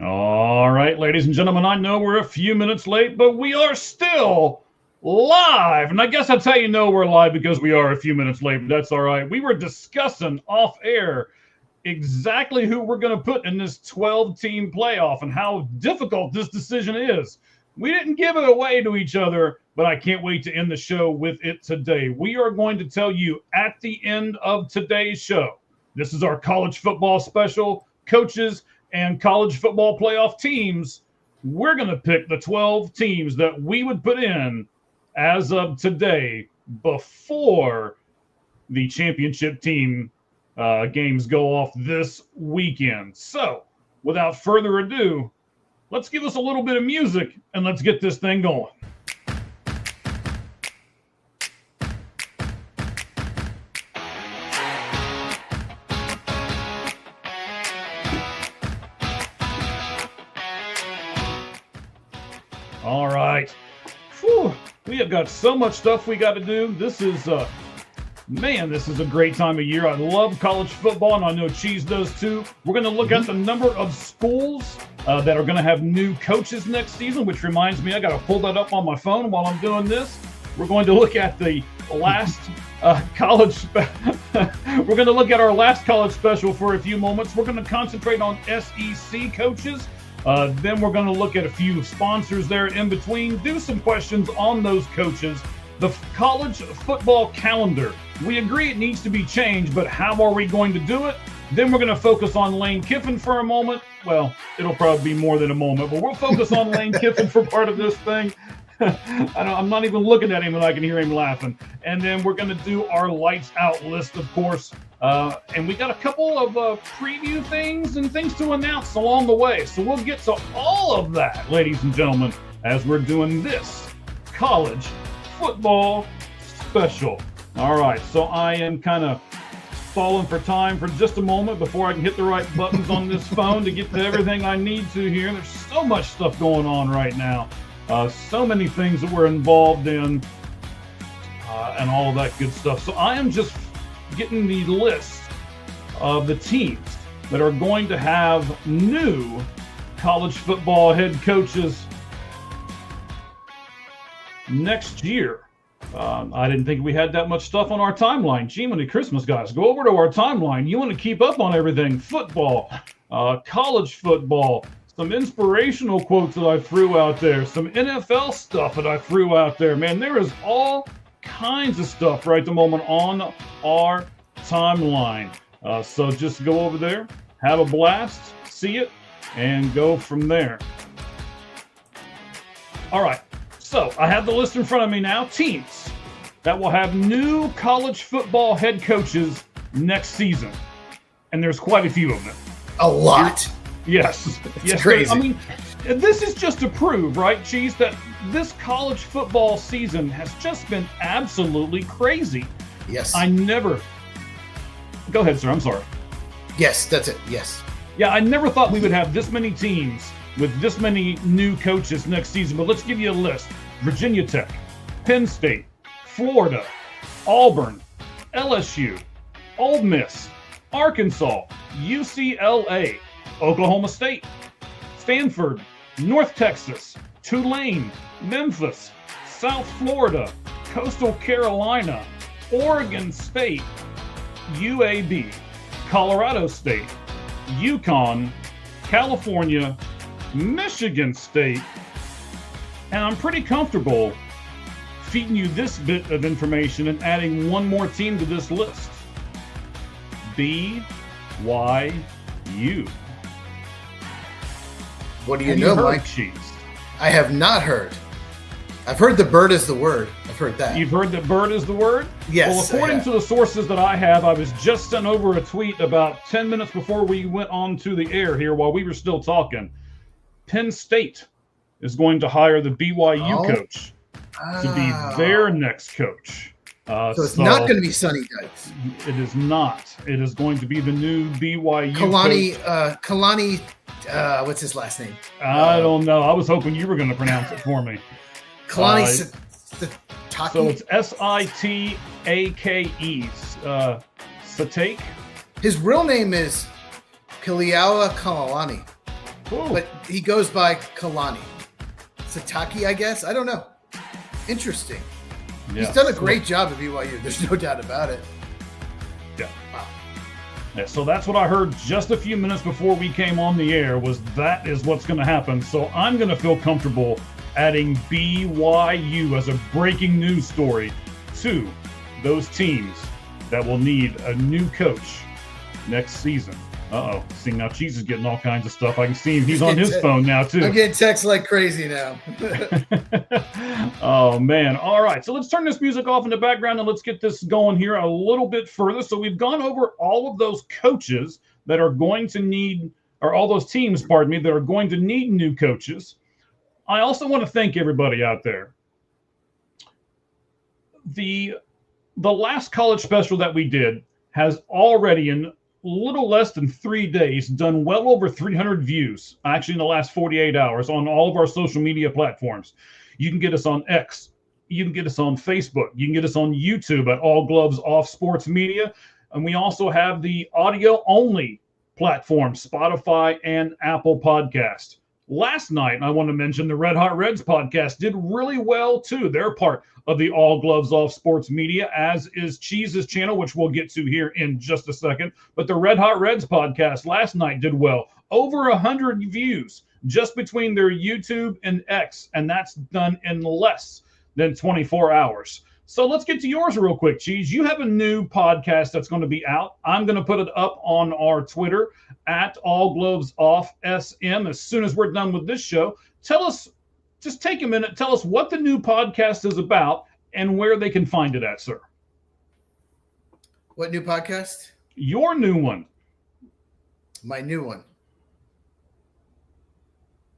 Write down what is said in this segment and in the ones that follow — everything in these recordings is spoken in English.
All right, ladies and gentlemen, I know we're a few minutes late, but we are still live. And I guess that's how you know we're live, because we are a few minutes late, but that's all right. We were discussing off air exactly who we're going to put in this 12-team playoff and how difficult this decision is. We didn't give it away to each other, but I can't wait to end the show with it today. We are going to tell you at the end of today's show. This is our college football special, coaches and college football playoff teams. We're going to pick the 12 teams that we would put in as of today before the championship team games go off this weekend. So without further ado, let's give us a little bit of music and let's get this thing going. All right. Whew. We have got so much stuff we got to do. This is, this is a great time of year. I love college football, and I know Cheese does too. We're going to look at the number of schools that are going to have new coaches next season, which reminds me, I got to pull that up on my phone while I'm doing this. We're going to look at the last we're going to look at our last college special for a few moments. We're going to concentrate on SEC coaches. Then we're going to look at a few sponsors there in between, do some questions on those coaches. The college football calendar, we agree it needs to be changed, but how are we going to do it? Then we're going to focus on Lane Kiffin for a moment. Well, it'll probably be more than a moment, but we'll focus on Lane Kiffin for part of this thing. I'm not even looking at him and I can hear him laughing. And then we're going to do our lights out list, of course. And we got a couple of preview things and things to announce along the way. So we'll get to all of that, ladies and gentlemen, as we're doing this college football special. All right, so I am kind of stalling for time for just a moment before I can hit the right buttons on this phone to get to everything I need to here. There's so much stuff going on right now. So many things that we're involved in and all of that good stuff. So I am just getting the list of the teams that are going to have new college football head coaches next year. I didn't think we had that much stuff on our timeline. Gee, many Christmas, guys. Go over to our timeline. You want to keep up on everything. Football, college football, some inspirational quotes that I threw out there, some NFL stuff that I threw out there. Man, there is all kinds of stuff right at the moment on our timeline. So just go over there, have a blast, see it, and go from there. All right, so I have the list in front of me now. Teams that will have new college football head coaches next season. And there's quite a few of them. A lot. Yes. Yes. Crazy. I mean, this is just to prove, right, Cheese, that this college football season has just been absolutely crazy. Yes. Go ahead, sir. I'm sorry. Yes, that's it. Yes. Yeah, I never thought we would have this many teams with this many new coaches next season, but let's give you a list. Virginia Tech, Penn State, Florida, Auburn, LSU, Ole Miss, Arkansas, UCLA, Oklahoma State, Stanford, North Texas, Tulane, Memphis, South Florida, Coastal Carolina, Oregon State, UAB, Colorado State, UConn, California, Michigan State, and I'm pretty comfortable feeding you this bit of information and adding one more team to this list. BYU. What do you know, Mike? Cheese? I have not heard. I've heard the bird is the word. I've heard that. You've heard that bird is the word? Yes. Well, according to the sources that I was just sent over a tweet about 10 minutes before we went on to the air here while we were still talking. Penn State is going to hire the BYU coach to be their next coach. So it's not going to be Sonny Dykes. It is not. It is going to be the new BYU Kalani, what's his last name? I don't know. I was hoping you were going to pronounce it for me. Kalani Sitake. So it's Sitake. Sitake. His real name is Kiliala Kalani. Ooh. But he goes by Kalani. Sataki, I guess. I don't know. Interesting. Yeah. He's done a great job at BYU. There's no doubt about it. Yeah. Wow. Yeah, so that's what I heard just a few minutes before we came on the air, was that is what's going to happen. So I'm going to feel comfortable adding BYU as a breaking news story to those teams that will need a new coach next season. Uh-oh. See, now Cheese is getting all kinds of stuff. I can see him. He's on his phone now, too. I'm getting texts like crazy now. Oh, man. All right. So let's turn this music off in the background and let's get this going here a little bit further. So we've gone over all of those coaches that are going to need, or all those teams, pardon me, that are going to need new coaches. I also want to thank everybody out there. The last college special that we did has already, in little less than 3 days, done well over 300 views, actually in the last 48 hours, on all of our social media platforms. You can get us on X. You can get us on Facebook. You can get us on YouTube at All Gloves Off Sports Media. And we also have the audio-only platform, Spotify and Apple Podcast. Last night, I want to mention the Red Hot Reds podcast did really well, too. They're part of the All Gloves Off Sports Media, as is Cheese's channel, which we'll get to here in just a second. But the Red Hot Reds podcast last night did well. Over 100 views just between their YouTube and X, and that's done in less than 24 hours. So let's get to yours real quick, Cheese. You have a new podcast that's going to be out. I'm going to put it up on our Twitter at All Gloves Off SM as soon as we're done with this show. Tell us, just take a minute, tell us what the new podcast is about and where they can find it at, sir. What new podcast? Your new one. My new one.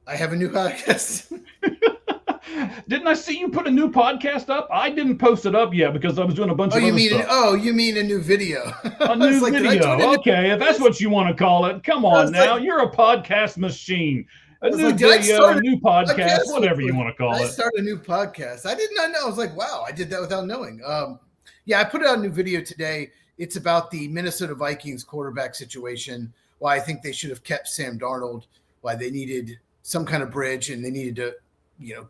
I have a new podcast. Didn't I see you put a new podcast up? I didn't post it up yet because I was doing a bunch of other stuff. You mean a new video? A new video. Okay, if that's what you want to call it. Come on now. You're a podcast machine. A new video, a new podcast, whatever you want to call it. I started a new podcast. I did not know. I was like, wow, I did that without knowing. Yeah, I put out a new video today. It's about the Minnesota Vikings quarterback situation, why I think they should have kept Sam Darnold, why they needed some kind of bridge, and they needed to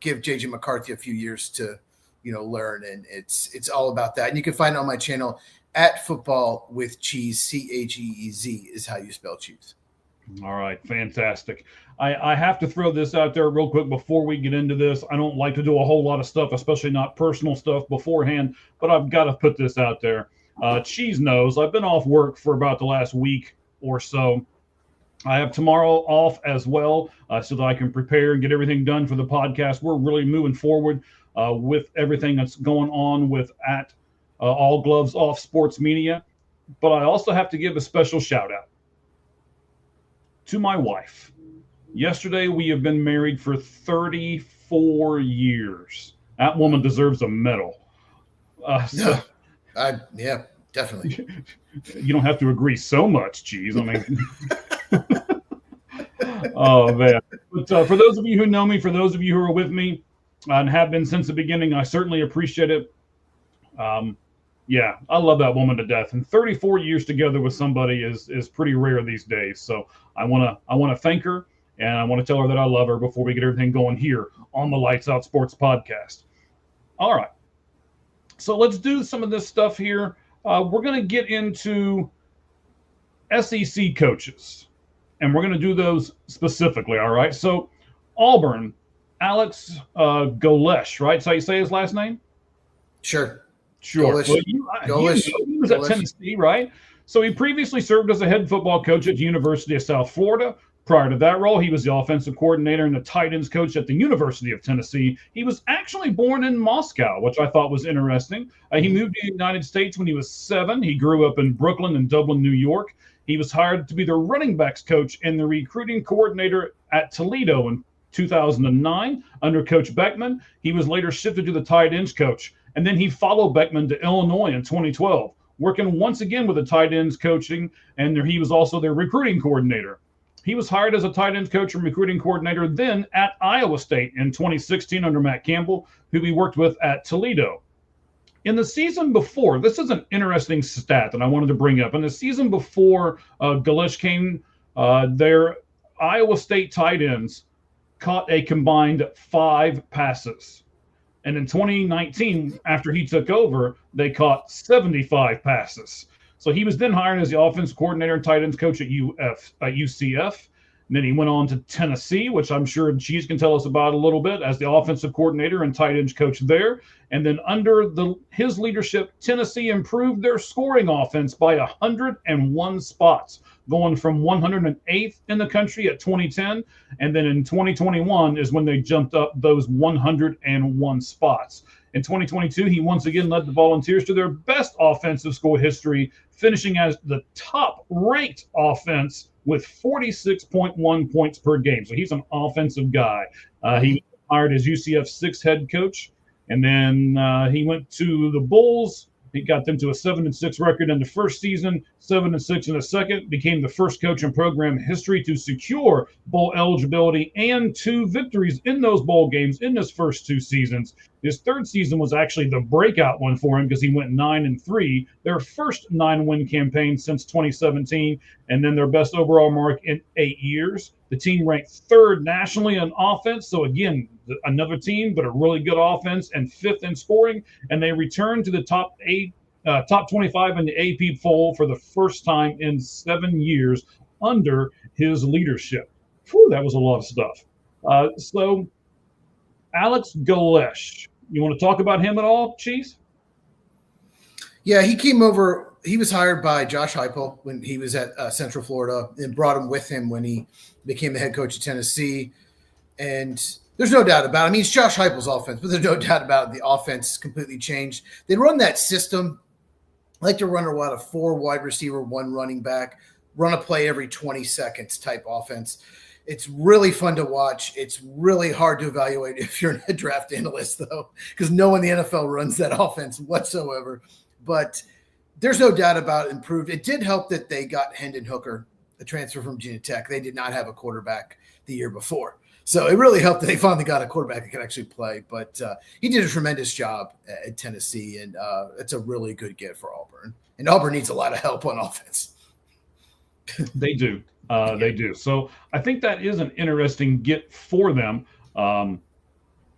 give JJ McCarthy a few years to, learn. And it's all about that. And you can find it on my channel at Football with Cheese. CHEEZ is how you spell cheese. All right. Fantastic. I have to throw this out there real quick before we get into this. I don't like to do a whole lot of stuff, especially not personal stuff beforehand, but I've got to put this out there. Cheese knows I've been off work for about the last week or so. I have tomorrow off as well, so that I can prepare and get everything done for the podcast. We're really moving forward with everything that's going on with at All Gloves Off Sports Media. But I also have to give a special shout out to my wife. Yesterday, we have been married for 34 years. That woman deserves a medal. Yeah, definitely. You don't have to agree so much, Cheese. I mean... Oh, man. But for those of you who know me, for those of you who are with me and have been since the beginning, I certainly appreciate it. Yeah, I love that woman to death. And 34 years together with somebody is pretty rare these days. So I want to thank her, and I want to tell her that I love her before we get everything going here on the Lights Out Sports Podcast. All right. So let's do some of this stuff here. We're going to get into SEC coaches. And we're going to do those specifically, all right? So, Auburn, Alex Golesh, right? That's how you say his last name? Sure. Well, he was at Tennessee, right? So he previously served as a head football coach at the University of South Florida. Prior to that role, he was the offensive coordinator and the tight ends coach at the University of Tennessee. He was actually born in Moscow, which I thought was interesting. He moved to the United States when he was 7. He grew up in Brooklyn and Dublin, New York. He was hired to be the running backs coach and the recruiting coordinator at Toledo in 2009 under Coach Beckman. He was later shifted to the tight ends coach. And then he followed Beckman to Illinois in 2012, working once again with the tight ends coaching, and he was also their recruiting coordinator. He was hired as a tight ends coach and recruiting coordinator then at Iowa State in 2016 under Matt Campbell, who he worked with at Toledo. In the season before, this is an interesting stat that I wanted to bring up. In the season before Golesh came there, Iowa State tight ends caught a combined 5 passes. And in 2019, after he took over, they caught 75 passes. So he was then hired as the offensive coordinator and tight ends coach at UCF. And then he went on to Tennessee, which I'm sure Cheese can tell us about a little bit, as the offensive coordinator and tight ends coach there. And then under his leadership, Tennessee improved their scoring offense by 101 spots, going from 108th in the country at 2010. And then in 2021 is when they jumped up those 101 spots. In 2022, he once again led the Volunteers to their best offensive score history, finishing as the top-ranked offense with 46.1 points per game. So he's an offensive guy. He was hired as UCF's 6th head coach, and then he went to the Bulls. He got them to a 7-6 record in the first season, 7-6 in the second, became the first coach in program history to secure bowl eligibility and 2 victories in those bowl games in his first 2 seasons. His third season was actually the breakout one for him because he went 9-3, their first 9-win campaign since 2017, and then their best overall mark in 8 years. The team ranked 3rd nationally in offense. So again, another team, but a really good offense, and 5th in scoring. And they returned to the top 25 in the AP poll for the first time in 7 years under his leadership. Whew, that was a lot of stuff. So Alex Golesh, you want to talk about him at all, Cheese? Yeah, he came over. He was hired by Josh Heupel when he was at Central Florida, and brought him with him when he became the head coach of Tennessee. And there's no doubt about it. I mean, it's Josh Heupel's offense, but there's no doubt about it. The offense completely changed. They run that system. I like to run a lot of 4 wide receiver, 1 running back, run a play every 20 seconds type offense. It's really fun to watch. It's really hard to evaluate if you're a draft analyst, though, because no one in the NFL runs that offense whatsoever. But there's no doubt about it improved. It did help that they got Hendon Hooker, a transfer from Virginia Tech. They did not have a quarterback the year before. So it really helped that they finally got a quarterback that could actually play. But he did a tremendous job at Tennessee, and it's a really good get for Auburn. And Auburn needs a lot of help on offense. They do. They do. So I think that is an interesting get for them.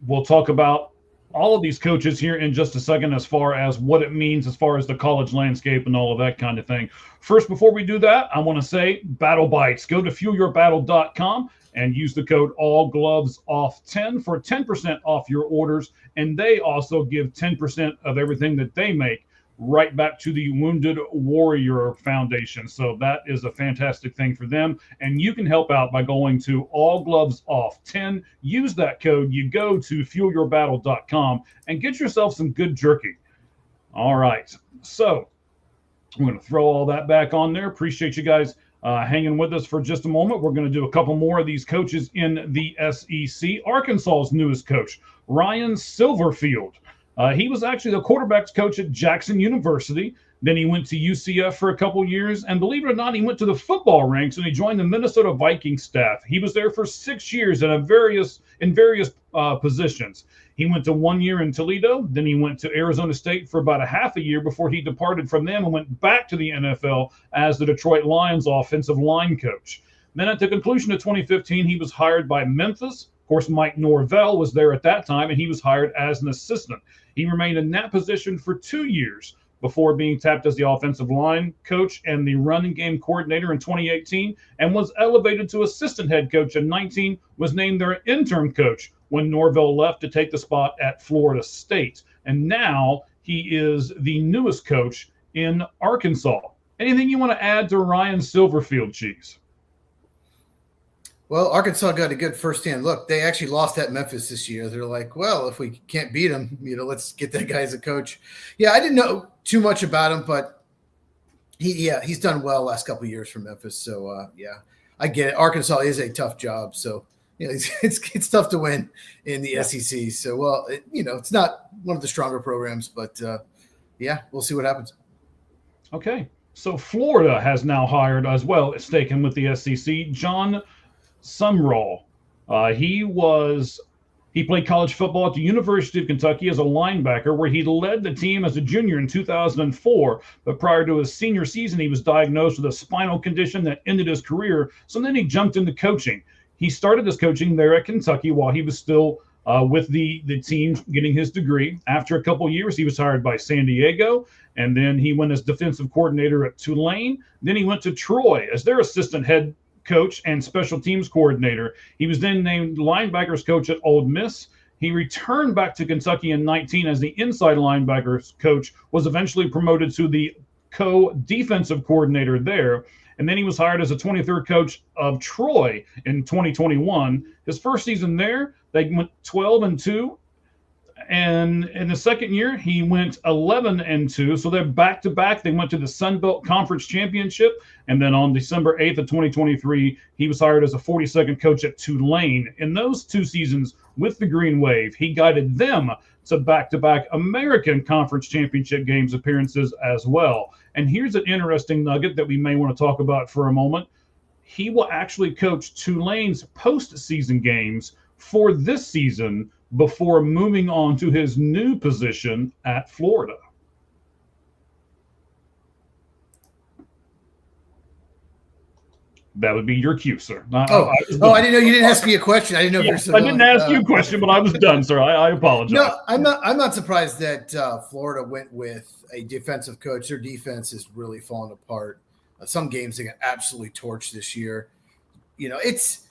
We'll talk about all of these coaches here in just a second as far as what it means as far as the college landscape and all of that kind of thing. First, before we do that, I want to say Battle Bites. Go to fuelyourbattle.com and use the code ALLGLOVESOFF10 for 10% off your orders. And they also give 10% of everything that they make right back to the Wounded Warrior Foundation. So that is a fantastic thing for them. And you can help out by going to All Gloves Off 10. Use that code. You go to fuelyourbattle.com and get yourself some good jerky. All right. So I'm going to throw all that back on there. Appreciate you guys hanging with us for just a moment. We're going to do a couple more of these coaches in the SEC. Arkansas's newest coach, Ryan Silverfield. He was actually the quarterback's coach at Jackson University. Then he went to UCF for a couple years. And believe it or not, he went to the football ranks and he joined the Minnesota Vikings staff. He was there for 6 years in various positions. He went to 1 year in Toledo. Then he went to Arizona State for about a half a year before he departed from them and went back to the NFL as the Detroit Lions offensive line coach. Then at the conclusion of 2015, he was hired by Memphis. Of course, Mike Norvell was there at that time, and he was hired as an assistant. He remained in that position for 2 years before being tapped as the offensive line coach and the running game coordinator in 2018, and was elevated to assistant head coach in 19, was named their interim coach when Norvell left to take the spot at Florida State. And now he is the newest coach in Arkansas. Anything you want to add to Ryan Silverfield, Cheese? Well, Arkansas got a good first-hand look. They actually lost at Memphis this year. They're like, well, if we can't beat him, let's get that guy as a coach. Yeah, I didn't know too much about him, but he's done well last couple of years for Memphis. So, I get it. Arkansas is a tough job. So, it's tough to win in the SEC. So, it's not one of the stronger programs, but, we'll see what happens. Okay. So, Florida has now hired as well, staking with the SEC, John Sumrall. He He played college football at the University of Kentucky as a linebacker, where he led the team as a junior in 2004. But prior to his senior season, he was diagnosed with a spinal condition that ended his career. So then he jumped into coaching. He started his coaching there at Kentucky while he was still with the team getting his degree. After a couple of years, he was hired by San Diego, and then he went as defensive coordinator at Tulane. Then he went to Troy as their assistant head coach and special teams coordinator. He was then named linebackers coach at Ole Miss. He returned back to Kentucky in 19 as the inside linebackers coach, was eventually promoted to the co-defensive coordinator there. And then he was hired as a 23rd coach of Troy in 2021. His first season there, they went 12-2. And in the second year, he went 11-2. So they're back-to-back. They went to the Sun Belt Conference Championship. And then on December 8th of 2023, he was hired as a 42nd coach at Tulane. In those 2 seasons with the Green Wave, he guided them to back-to-back American Conference Championship games appearances as well. And here's an interesting nugget that we may want to talk about for a moment. He will actually coach Tulane's postseason games for this season before moving on to his new position at Florida. That would be your cue, sir. I didn't know you didn't ask me a question. I didn't know. Yes, I didn't ask you a question, but I was done, sir. I apologize. No, I'm not surprised that Florida went with a defensive coach. Their defense is really falling apart. Some games they got absolutely torched this year. You know, it's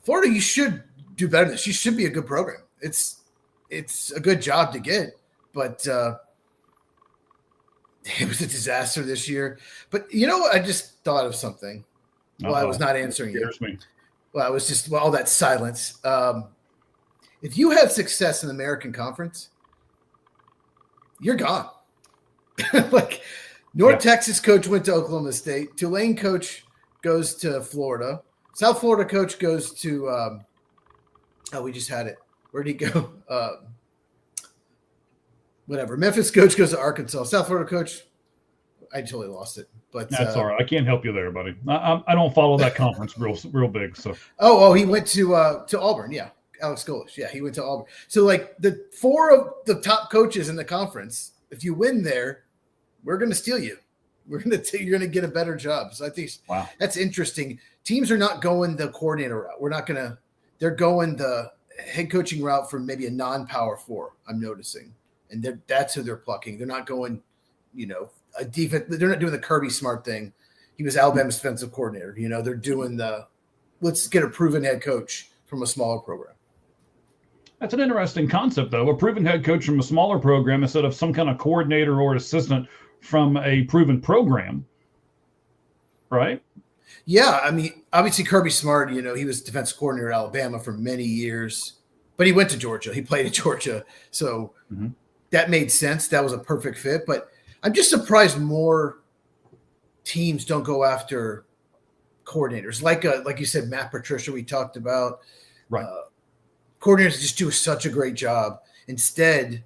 Florida. You should do better than this. You should be a good program. It's a good job to get, but it was a disaster this year. But you know what? I just thought of something. Well, I was not answering you. Well, I was just all that silence. If you have success in the American Conference, you're gone. Like North Texas coach went to Oklahoma State. Tulane coach goes to Florida. South Florida coach goes to we just had it. Where'd he go? Whatever. Memphis coach goes to Arkansas. South Florida coach, I totally lost it. But that's all right. I can't help you there, buddy. I don't follow that conference real big. So he went to Auburn. Yeah, Alex Golesh. Yeah, he went to Auburn. So like the 4 of the top coaches in the conference, if you win there, we're going to steal you. You're going to get a better job. So I think that's interesting. Teams are not going the coordinator route. They're going the head coaching route from maybe a non-power 4. I'm noticing, and that's who they're plucking. They're not going, a defense. They're not doing the Kirby Smart thing. He was Alabama's defensive coordinator. They're doing let's get a proven head coach from a smaller program. That's an interesting concept, though. A proven head coach from a smaller program instead of some kind of coordinator or assistant from a proven program, right? Yeah, I mean, obviously Kirby Smart, he was defensive coordinator at Alabama for many years, but he went to Georgia. He played at Georgia, so that made sense. That was a perfect fit, but I'm just surprised more teams don't go after coordinators. Like you said, Matt Patricia, we talked about. Right. Coordinators just do such a great job. Instead,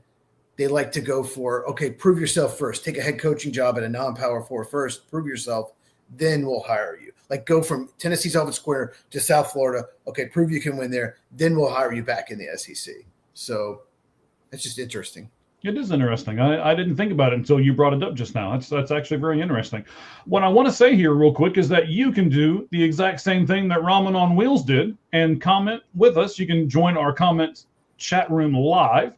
they like to go for, prove yourself first. Take a head coaching job at a non-power 4 first. Prove yourself. Then we'll hire you. Like go from Tennessee's offensive coordinator to South Florida. Okay, prove you can win there. Then we'll hire you back in the SEC. So it's just interesting. It is interesting. I didn't think about it until you brought it up just now. That's actually very interesting. What I want to say here real quick is that you can do the exact same thing that Ramen on Wheels did and comment with us. You can join our comment chat room live.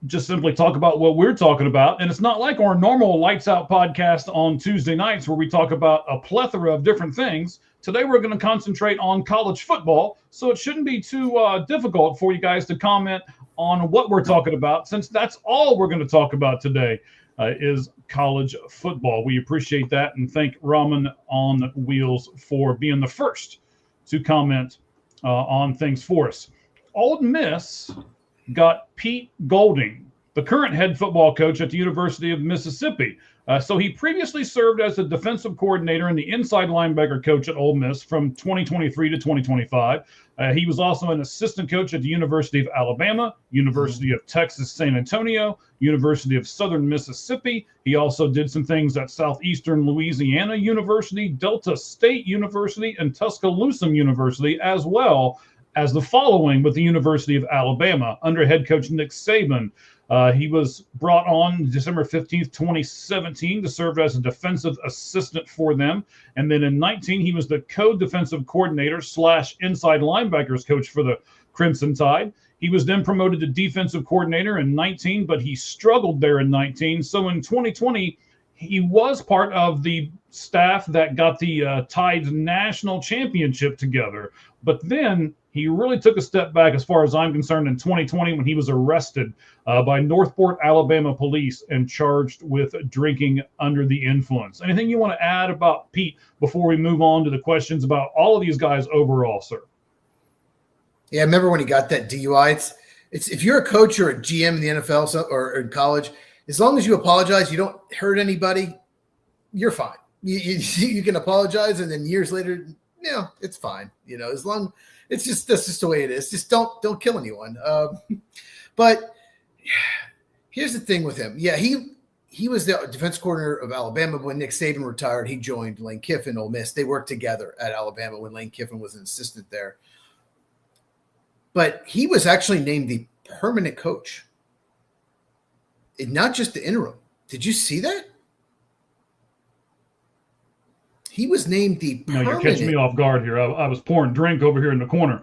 Just simply talk about what we're talking about. And it's not like our normal Lights Out podcast on Tuesday nights where we talk about a plethora of different things. Today, we're going to concentrate on college football. So it shouldn't be too difficult for you guys to comment on what we're talking about, since that's all we're going to talk about today is college football. We appreciate that and thank Ramen on Wheels for being the first to comment on things for us. Ole Miss got Pete Golding, the current head football coach at the University of Mississippi. So he previously served as the defensive coordinator and the inside linebacker coach at Ole Miss from 2023 to 2025. He was also an assistant coach at the University of Alabama, University of Texas San Antonio, University of Southern Mississippi. He also did some things at Southeastern Louisiana University, Delta State University, and Tuscaloosa University, as well has the following with the University of Alabama under head coach Nick Saban. He was brought on December 15th, 2017 to serve as a defensive assistant for them. And then in 19, he was the co-defensive coordinator / inside linebackers coach for the Crimson Tide. He was then promoted to defensive coordinator in 19, but he struggled there in 19. So in 2020, he was part of the staff that got the Tide's national championship together. But then he really took a step back, as far as I'm concerned, in 2020 when he was arrested by Northport, Alabama police and charged with drinking under the influence. Anything you want to add about Pete before we move on to the questions about all of these guys overall, sir? Yeah, I remember when he got that DUI. It's if you're a coach or a GM in the NFL or in college, as long as you apologize, you don't hurt anybody, you're fine. You can apologize, and then years later, it's fine. As long that's just the way it is. Just don't kill anyone. But here's the thing with him. Yeah, he was the defense coordinator of Alabama. When Nick Saban retired, he joined Lane Kiffin, Ole Miss. They worked together at Alabama when Lane Kiffin was an assistant there. But he was actually named the permanent coach, and not just the interim. Did you see that? He was named the permanent. No, you're catching me off guard here. I was pouring drink over here in the corner.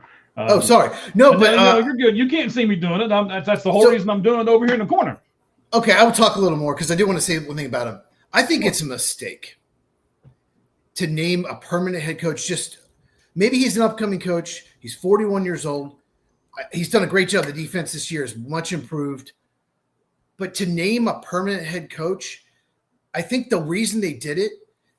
Sorry. No, but no, you're good. You can't see me doing it. That's the whole reason I'm doing it over here in the corner. Okay, I will talk a little more because I do want to say one thing about him. I think it's a mistake to name a permanent head coach. Just maybe he's an upcoming coach. He's 41 years old. He's done a great job. The defense this year is much improved. But to name a permanent head coach, I think the reason they did it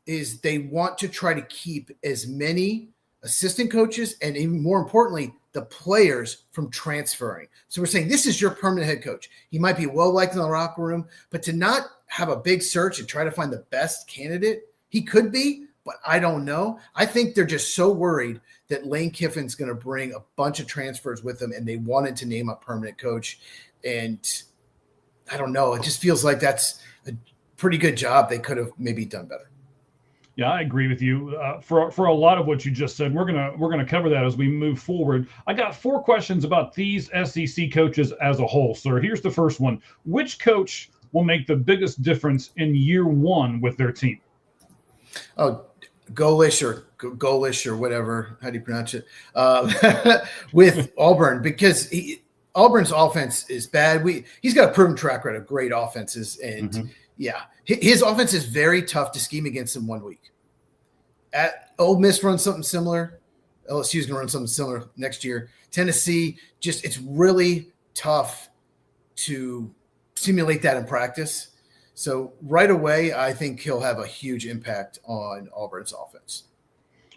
is they want to try to keep as many assistant coaches and even more importantly, the players from transferring. So we're saying this is your permanent head coach. He might be well-liked in the locker room, but to not have a big search and try to find the best candidate, he could be, but I don't know. I think they're just so worried that Lane Kiffin's going to bring a bunch of transfers with him, and they wanted to name a permanent coach. And I don't know. It just feels like that's a pretty good job. They could have maybe done better. Yeah, I agree with you. For a lot of what you just said, we're gonna cover that as we move forward. I got 4 questions about these SEC coaches as a whole, sir. Here's the first one: which coach will make the biggest difference in year 1 with their team? Oh, Golish or whatever. How do you pronounce it? With Auburn, because Auburn's offense is bad. He's got a proven track record of great offenses, and his offense is very tough to scheme against in 1 week. At Ole Miss runs something similar. LSU's gonna run something similar next year. Tennessee, it's really tough to simulate that in practice. So right away, I think he'll have a huge impact on Auburn's offense.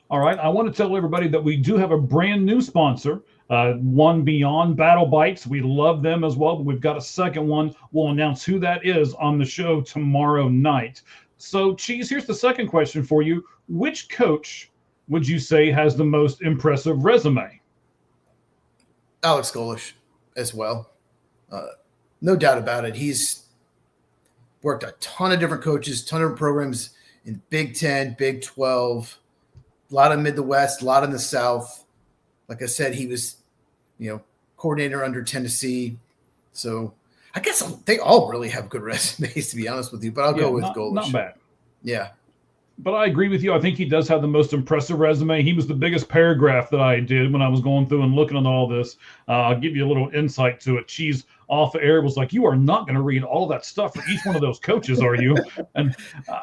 All right. I want to tell everybody that we do have a brand new sponsor, one beyond Battle Bites. We love them as well, but we've got a second one. We'll announce who that is on the show tomorrow night. So, Cheese, here's the second question for you. Which coach would you say has the most impressive resume? Alex Golish as well. No doubt about it. He's worked a ton of different coaches, ton of programs in Big 10, Big 12, a lot of Midwest, a lot in the South. Like I said, he was, coordinator under Tennessee. So I guess they all really have good resumes, to be honest with you. But I'll go with Golish. Not bad. Yeah. But I agree with you. I think he does have the most impressive resume. He was the biggest paragraph that I did when I was going through and looking at all this. I'll give you a little insight to it. Cheese off the air was like, you are not going to read all that stuff for each one of those coaches, are you? And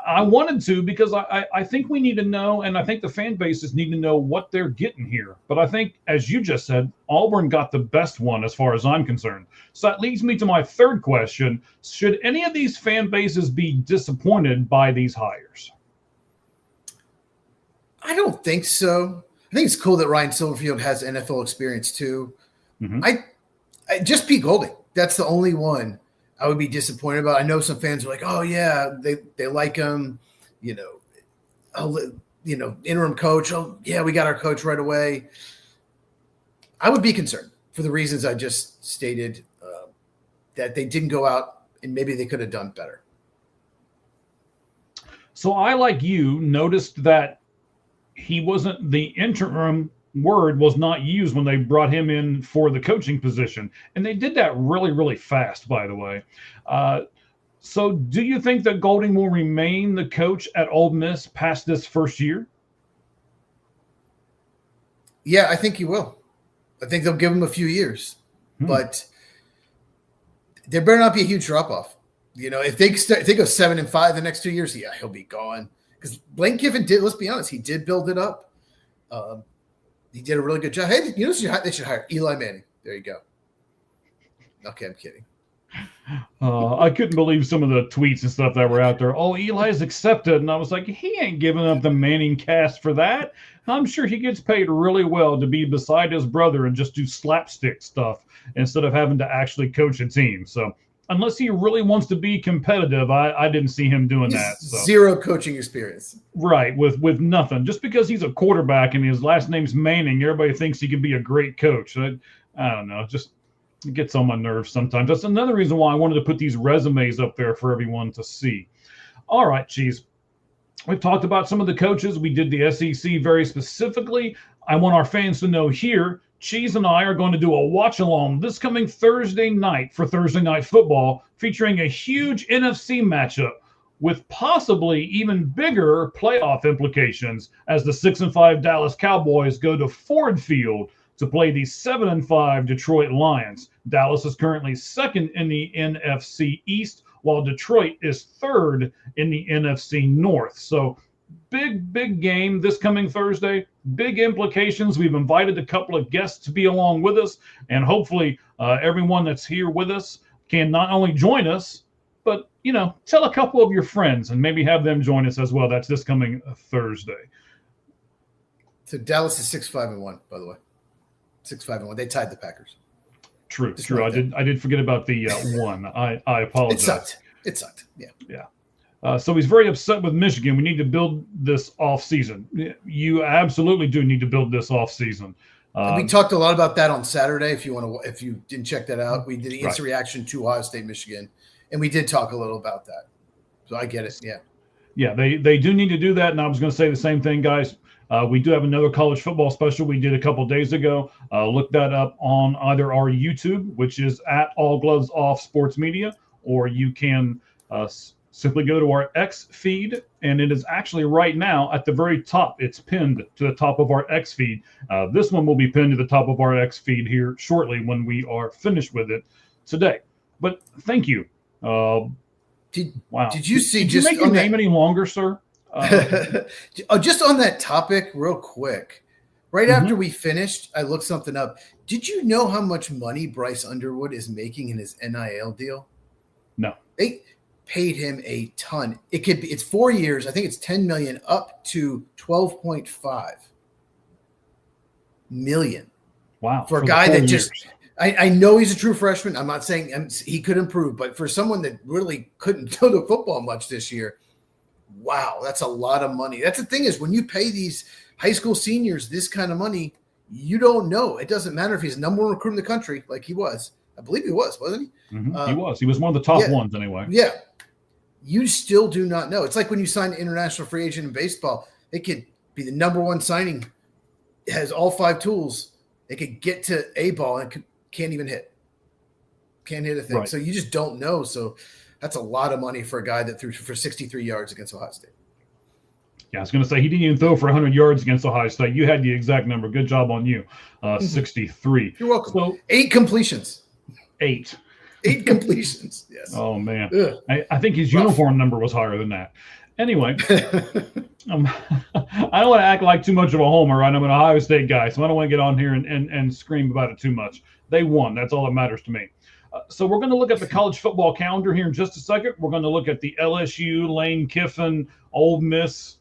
I wanted to because I think we need to know, and I think the fan bases need to know what they're getting here. But I think, as you just said, Auburn got the best one as far as I'm concerned. So that leads me to my third question. Should any of these fan bases be disappointed by these hires? I don't think so. I think it's cool that Ryan Silverfield has NFL experience too. Mm-hmm. I just Pete Golding. That's the only one I would be disappointed about. I know some fans are like, "Oh yeah, they like him," interim coach. Oh yeah, we got our coach right away. I would be concerned for the reasons I just stated, that they didn't go out and maybe they could have done better. So I, like you, noticed that he wasn't the interim word was not used when they brought him in for the coaching position. And they did that really, really fast, by the way. So do you think that Golding will remain the coach at Ole Miss past this first year? Yeah, I think he will. I think they'll give him a few years. But there better not be a huge drop-off. If they go 7-5 the next 2 years, yeah, he'll be gone. Because Lane Kiffin did, let's be honest, he did build it up. He did a really good job. Hey, they should hire Eli Manning. There you go. Okay, I'm kidding. I couldn't believe some of the tweets and stuff that were out there. Oh, Eli's accepted. And I was like, he ain't giving up the Manning cast for that. I'm sure he gets paid really well to be beside his brother and just do slapstick stuff instead of having to actually coach a team. So unless he really wants to be competitive, I didn't see him doing that. So. Zero coaching experience. Right, with nothing. Just because he's a quarterback and his last name's Manning, everybody thinks he can be a great coach. I don't know, just it gets on my nerves sometimes. That's another reason why I wanted to put these resumes up there for everyone to see. All right, Cheese. We've talked about some of the coaches. We did the SEC very specifically. I want our fans to know here, Cheese and I are going to do a watch-along this coming Thursday night for Thursday Night Football, featuring a huge NFC matchup with possibly even bigger playoff implications as the 6-5 Dallas Cowboys go to Ford Field to play the 7-5 Detroit Lions. Dallas is currently second in the NFC East, while Detroit is third in the NFC North. So big game this coming Thursday. Big implications. We've invited a couple of guests to be along with us, and hopefully everyone that's here with us can not only join us, but, tell a couple of your friends and maybe have them join us as well. That's this coming Thursday. So Dallas is 6-5-1, by the way. 6-5-1. They tied the Packers. True. I did forget about the one. I apologize. It sucked. Yeah. So he's very upset with Michigan. We need to build this off season. You absolutely do need to build this off season. We talked a lot about that on Saturday. If you didn't check that out, we did the instant reaction to Ohio State, Michigan, and we did talk a little about that. So I get it. Yeah. Yeah, they do need to do that. And I was going to say the same thing, guys. We do have another college football special we did a couple days ago. Look that up on either our YouTube, which is at All Gloves Off Sports Media, or you can simply go to our X feed, and it is actually right now at the very top. It's pinned to the top of our X feed. This one will be pinned to the top of our X feed here shortly when we are finished with it today. But thank you. Wow. Did you see? Did you make your name any longer, sir? Just on that topic, real quick. Right after we finished, I looked something up. Did you know how much money Bryce Underwood is making in his NIL deal? No. They paid him a ton. It's 4 years. I think it's 10 million up to 12.5 million. Wow. For a guy that just I know he's a true freshman. I'm not saying he could improve, but for someone that really couldn't go to football much this year, wow, that's a lot of money. That's the thing is when you pay these high school seniors this kind of money, you don't know. It doesn't matter if he's number one recruit in the country like he was. I believe he was, wasn't he? Mm-hmm. He was. He was one of the top ones anyway. Yeah. You still do not know. It's like when you sign an international free agent in baseball. It could be the number one signing. It has all 5 tools. It could get to A ball and can't even hit. Can't hit a thing. Right. So you just don't know. So that's a lot of money for a guy that threw for 63 yards against Ohio State. Yeah, I was going to say he didn't even throw for 100 yards against Ohio State. You had the exact number. Good job on you. 63. You're welcome. So 8 completions. 8 completions. Yes. Oh man, I think his uniform number was higher than that. Anyway, I don't want to act like too much of a homer. Right? I'm an Ohio State guy, so I don't want to get on here and scream about it too much. They won. That's all that matters to me. So we're going to look at the college football calendar here in just a second. We're going to look at the LSU, Lane Kiffin, Ole Miss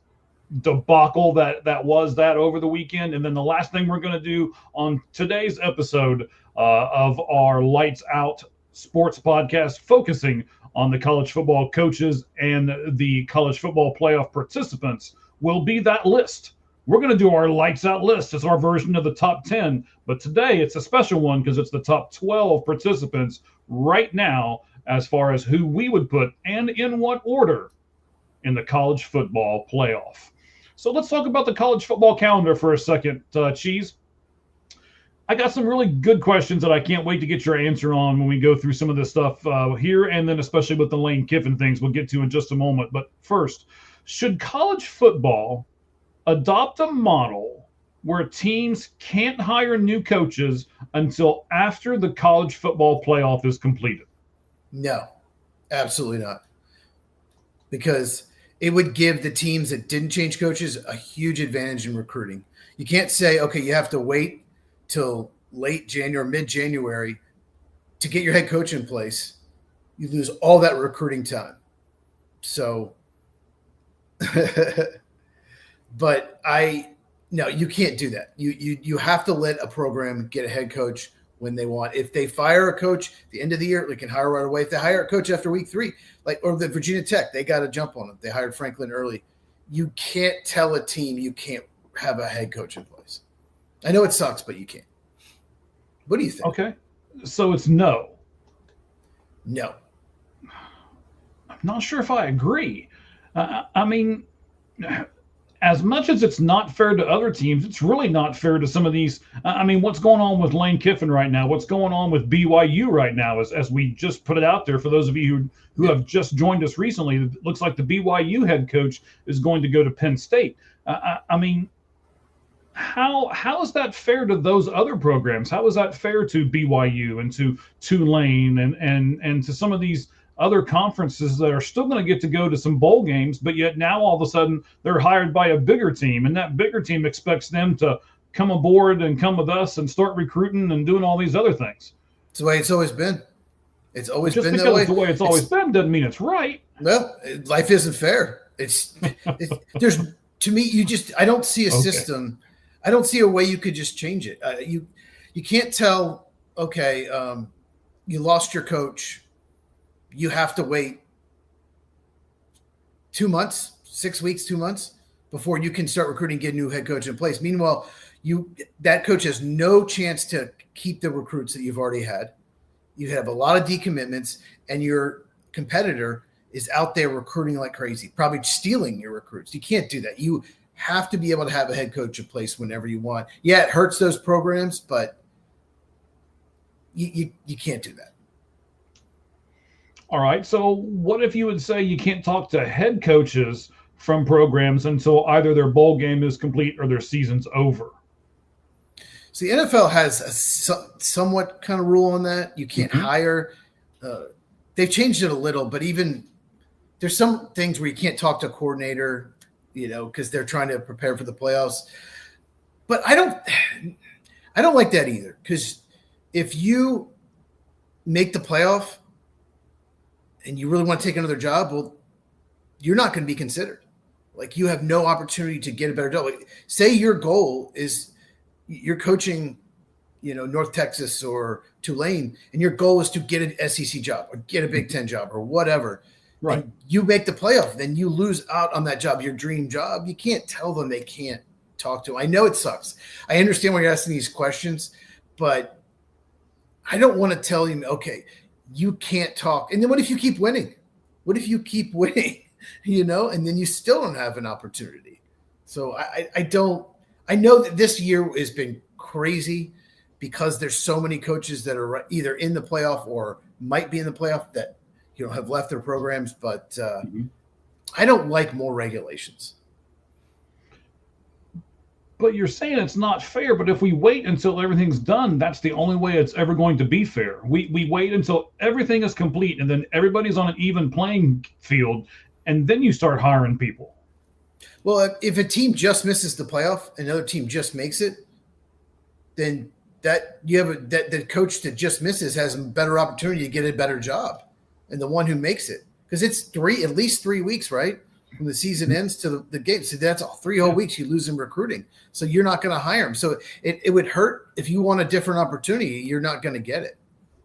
debacle that was over the weekend. And then the last thing we're going to do on today's episode of our Lights Out Sports podcast, focusing on the college football coaches and the college football playoff participants, will be that list. We're going to do our Lights Out list. It's our version of the top 10, but today it's a special one because it's the top 12 participants right now as far as who we would put and in what order in the college football playoff. So let's talk about the college football calendar for a second, Cheese. I got some really good questions that I can't wait to get your answer on when we go through some of this stuff here, and then especially with the Lane Kiffin things we'll get to in just a moment. But first, should college football adopt a model where teams can't hire new coaches until after the college football playoff is completed? No, absolutely not. Because it would give the teams that didn't change coaches a huge advantage in recruiting. You can't say, okay, you have to wait till late January, mid-January to get your head coach in place. You lose all that recruiting time. So, but no, you can't do that. You have to let a program get a head coach when they want. If they fire a coach at the end of the year, they can hire right away. If they hire a coach after week 3, or the Virginia Tech, they got to jump on it. They hired Franklin early. You can't tell a team you can't have a head coach in place. I know it sucks, but you can't. What do you think? Okay. So it's no. No. I'm not sure if I agree. I mean, as much as it's not fair to other teams, it's really not fair to some of these. I mean, what's going on with Lane Kiffin right now? What's going on with BYU right now? As we just put it out there for those of you who have just joined us recently, it looks like the BYU head coach is going to go to Penn State. I mean, how is that fair to those other programs? How is that fair to BYU and to Tulane and to some of these other conferences that are still going to get to go to some bowl games, but yet now all of a sudden they're hired by a bigger team, and that bigger team expects them to come aboard and come with us and start recruiting and doing all these other things? It's the way it's always been. It's always Just been because that way. it's the way it's always been doesn't mean it's right. Well, life isn't fair. There's, to me, I don't see a system. I don't see a way you could just change it. You can't tell, okay, you lost your coach. You have to wait 2 months, 6 weeks, 2 months before you can start recruiting, get a new head coach in place. Meanwhile, that coach has no chance to keep the recruits that you've already had. You have a lot of decommitments, and your competitor is out there recruiting like crazy, probably stealing your recruits. You can't do that. You have to be able to have a head coach in place whenever you want. Yeah, it hurts those programs, but you can't do that. All right. So what if you would say you can't talk to head coaches from programs until either their bowl game is complete or their season's over? So the NFL has a somewhat kind of rule on that. You can't hire. They've changed it a little, but even there's some things where you can't talk to a coordinator, because they're trying to prepare for the playoffs. But I don't like that either, because if you make the playoff and you really want to take another job, well, you're not going to be considered. Like, you have no opportunity to get a better job. Like, say your goal is you're coaching, North Texas or Tulane, and your goal is to get an SEC job or get a Big Ten job or whatever. Right. And you make the playoff, then you lose out on that job, your dream job. You can't tell them they can't talk to them. I know it sucks. I understand why you're asking these questions, but I don't want to tell you, okay, you can't talk. And then what if you keep winning? What if you keep winning, and then you still don't have an opportunity? So I know that this year has been crazy because there's so many coaches that are either in the playoff or might be in the playoff that, have left their programs. But I don't like more regulations. But you're saying it's not fair. But if we wait until everything's done, that's the only way it's ever going to be fair. We wait until everything is complete, and then everybody's on an even playing field, and then you start hiring people. Well, if a team just misses the playoff, another team just makes it, then the coach that just misses has a better opportunity to get a better job, and the one who makes it, because it's at least 3 weeks, right, from the season ends to the game. So that's all 3 whole weeks you lose in recruiting. So you're not going to hire them. So it would hurt if you want a different opportunity. You're not going to get it.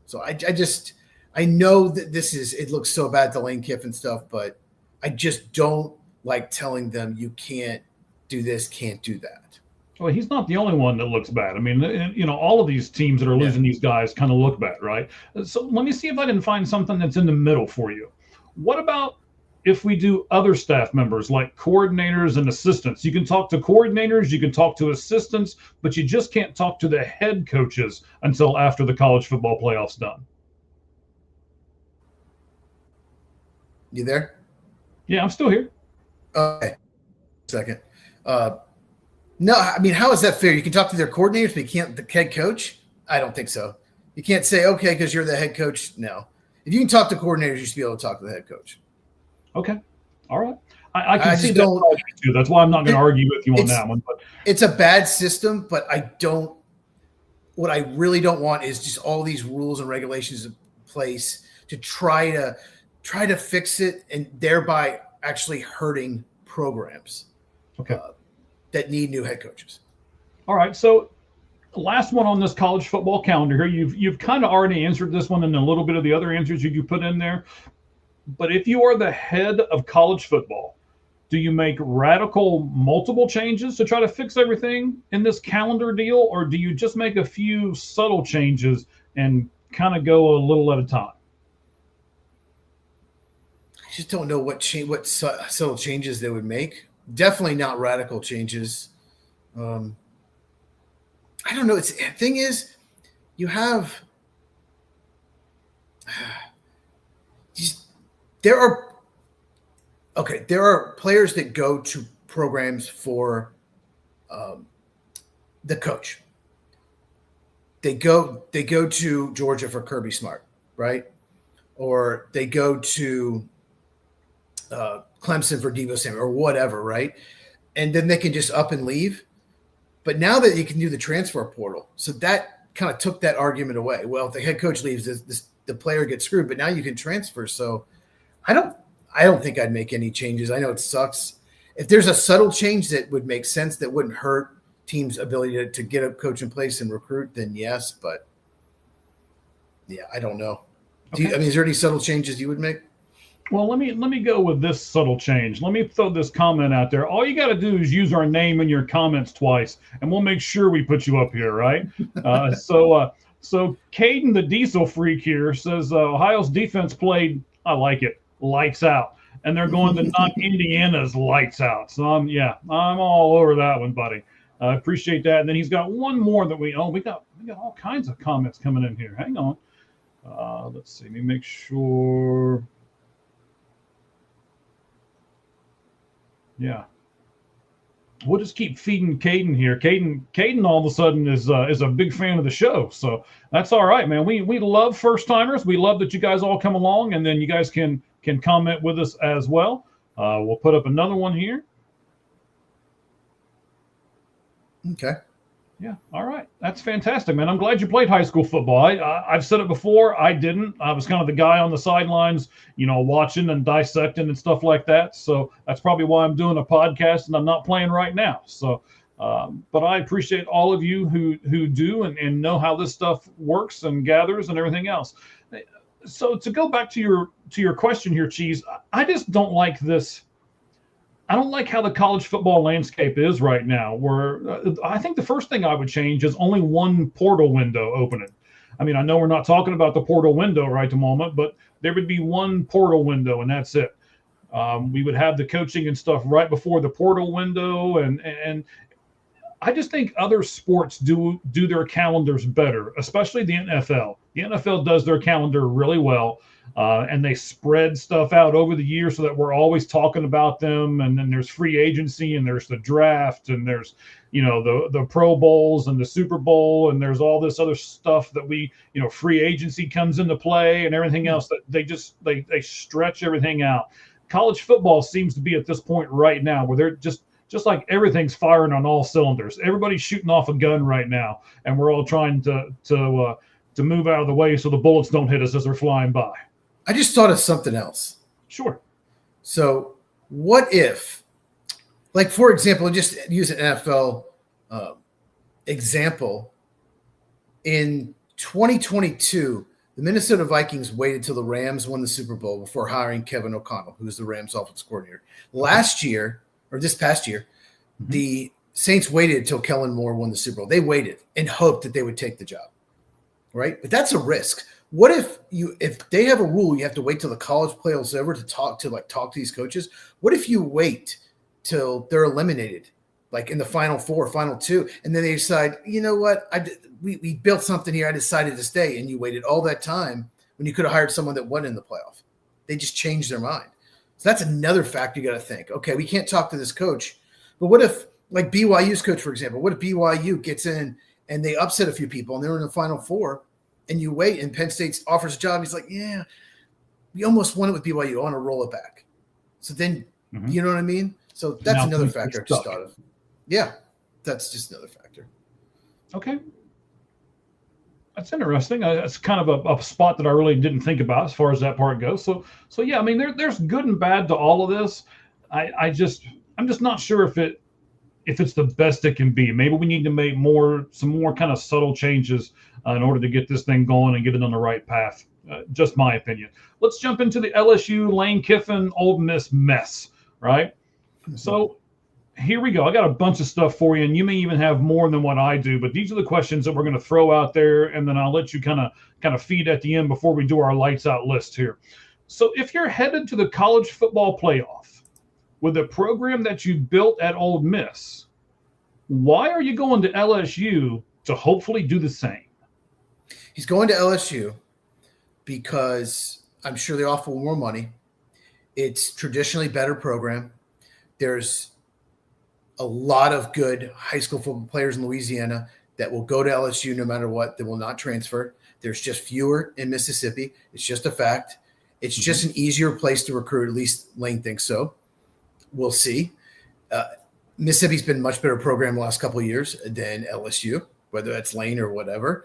So I know that it looks so bad, the Lane Kiffin stuff, but I just don't like telling them you can't do this, can't do that. Well, he's not the only one that looks bad. I mean, all of these teams that are losing these guys kind of look bad, right? So let me see if I can find something that's in the middle for you. What about if we do other staff members like coordinators and assistants? You can talk to coordinators, you can talk to assistants, but you just can't talk to the head coaches until after the college football playoff's done. You there? Yeah, I'm still here. Okay. Second. No, I mean, how is that fair? You can talk to their coordinators, but you can't the head coach? I don't think so. You can't say, okay, because you're the head coach. No. If you can talk to coordinators, you should be able to talk to the head coach. Okay. All right. I can see that too. That's why I'm not going to argue with you on that one. But it's a bad system, but what I really don't want is just all these rules and regulations in place to try to fix it and thereby actually hurting programs. Okay. That need new head coaches. All right. So last one on this college football calendar here. You've kind of already answered this one and a little bit of the other answers you put in there. But if you are the head of college football, do you make radical multiple changes to try to fix everything in this calendar deal, or do you just make a few subtle changes and kind of go a little at a time? I just don't know what subtle changes they would make. Definitely not radical changes. I don't know. The thing is, you have there are players that go to programs for the coach. They go to Georgia for Kirby Smart, right? Or they go to Clemson for Deebo Samuel or whatever, right? And then they can just up and leave. But now that you can do the transfer portal, so that kind of took that argument away. Well, if the head coach leaves, the player gets screwed. But now you can transfer. So I don't think I'd make any changes. I know it sucks. If there's a subtle change that would make sense that wouldn't hurt teams' ability to get a coach in place and recruit, then yes. But yeah, I don't know. Okay. Is there any subtle changes you would make? Well, let me go with this subtle change. Let me throw this comment out there. All you got to do is use our name in your comments twice, and we'll make sure we put you up here, right? So Caden the Diesel Freak here says Ohio's defense played, I like it, lights out, and they're going to knock Indiana's lights out. So I'm all over that one, buddy. I appreciate that. And then he's got one more that we got all kinds of comments coming in here. Hang on. Let's see. Let me make sure. Yeah. We'll just keep feeding Caden here. Caden all of a sudden is a big fan of the show. So that's all right, man. We love first timers. We love that you guys all come along, and then you guys can comment with us as well. We'll put up another one here. Okay. Yeah. All right. That's fantastic, man. I'm glad you played high school football. I've said it before. I didn't. I was kind of the guy on the sidelines, watching and dissecting and stuff like that. So that's probably why I'm doing a podcast and I'm not playing right now. So, but I appreciate all of you who do and know how this stuff works and gathers and everything else. So to go back to your question here, Cheese, I just don't like this. I don't like how the college football landscape is right now, where I think the first thing I would change is only one portal window opening. I mean, I know we're not talking about the portal window right at the moment, but there would be one portal window and that's it. We would have the coaching and stuff right before the portal window. And I just think other sports do their calendars better, especially the NFL. The NFL does their calendar really well. And they spread stuff out over the year so that we're always talking about them. And then there's free agency and there's the draft and there's, the Pro Bowls and the Super Bowl. And there's all this other stuff that free agency comes into play and everything else that they stretch everything out. College football seems to be at this point right now where they're just like everything's firing on all cylinders. Everybody's shooting off a gun right now. And we're all trying to move out of the way so the bullets don't hit us as they're flying by. I just thought of something else. Sure. So what if, like, for example, just use an NFL example. In 2022, the Minnesota Vikings waited till the Rams won the Super Bowl before hiring Kevin O'Connell, who was the Rams offensive coordinator. This past year, the Saints waited until Kellen Moore won the Super Bowl. They waited and hoped that they would take the job, right? But that's a risk. What if they have a rule you have to wait till the college playoffs over to talk to these coaches? What if you wait till they're eliminated, like in the final 4, final 2, and then they decide, you know what, we built something here. I decided to stay, and you waited all that time when you could have hired someone that wasn't in the playoff. They just changed their mind. So that's another factor you got to think. Okay, we can't talk to this coach, but what if, like BYU's coach, for example, what if BYU gets in and they upset a few people and they're in the final 4? And you wait, and Penn State offers a job. He's like, yeah, we almost won it with BYU. I want to roll it back. So then, you know what I mean? So that's another factor I just thought of. Yeah, that's just another factor. Okay. That's interesting. It's kind of a spot that I really didn't think about as far as that part goes. So yeah, I mean, there's good and bad to all of this. I'm just not sure if it's the best it can be. Maybe we need to make some more kind of subtle changes in order to get this thing going and get it on the right path. Just my opinion. Let's jump into the LSU Lane Kiffin Ole Miss mess, right? So here we go. I got a bunch of stuff for you, and you may even have more than what I do, but these are the questions that we're going to throw out there, and then I'll let you kind of feed at the end before we do our lights out list here. So if you're headed to the college football playoff with a program that you built at Ole Miss, why are you going to LSU to hopefully do the same? He's going to LSU because I'm sure they offer more money. It's traditionally better program. There's a lot of good high school football players in Louisiana that will go to LSU no matter what. They will not transfer. There's just fewer in Mississippi. It's just a fact. It's just an easier place to recruit. At least Lane thinks so. We'll see. Mississippi's been a much better program the last couple of years than LSU, whether that's Lane or whatever.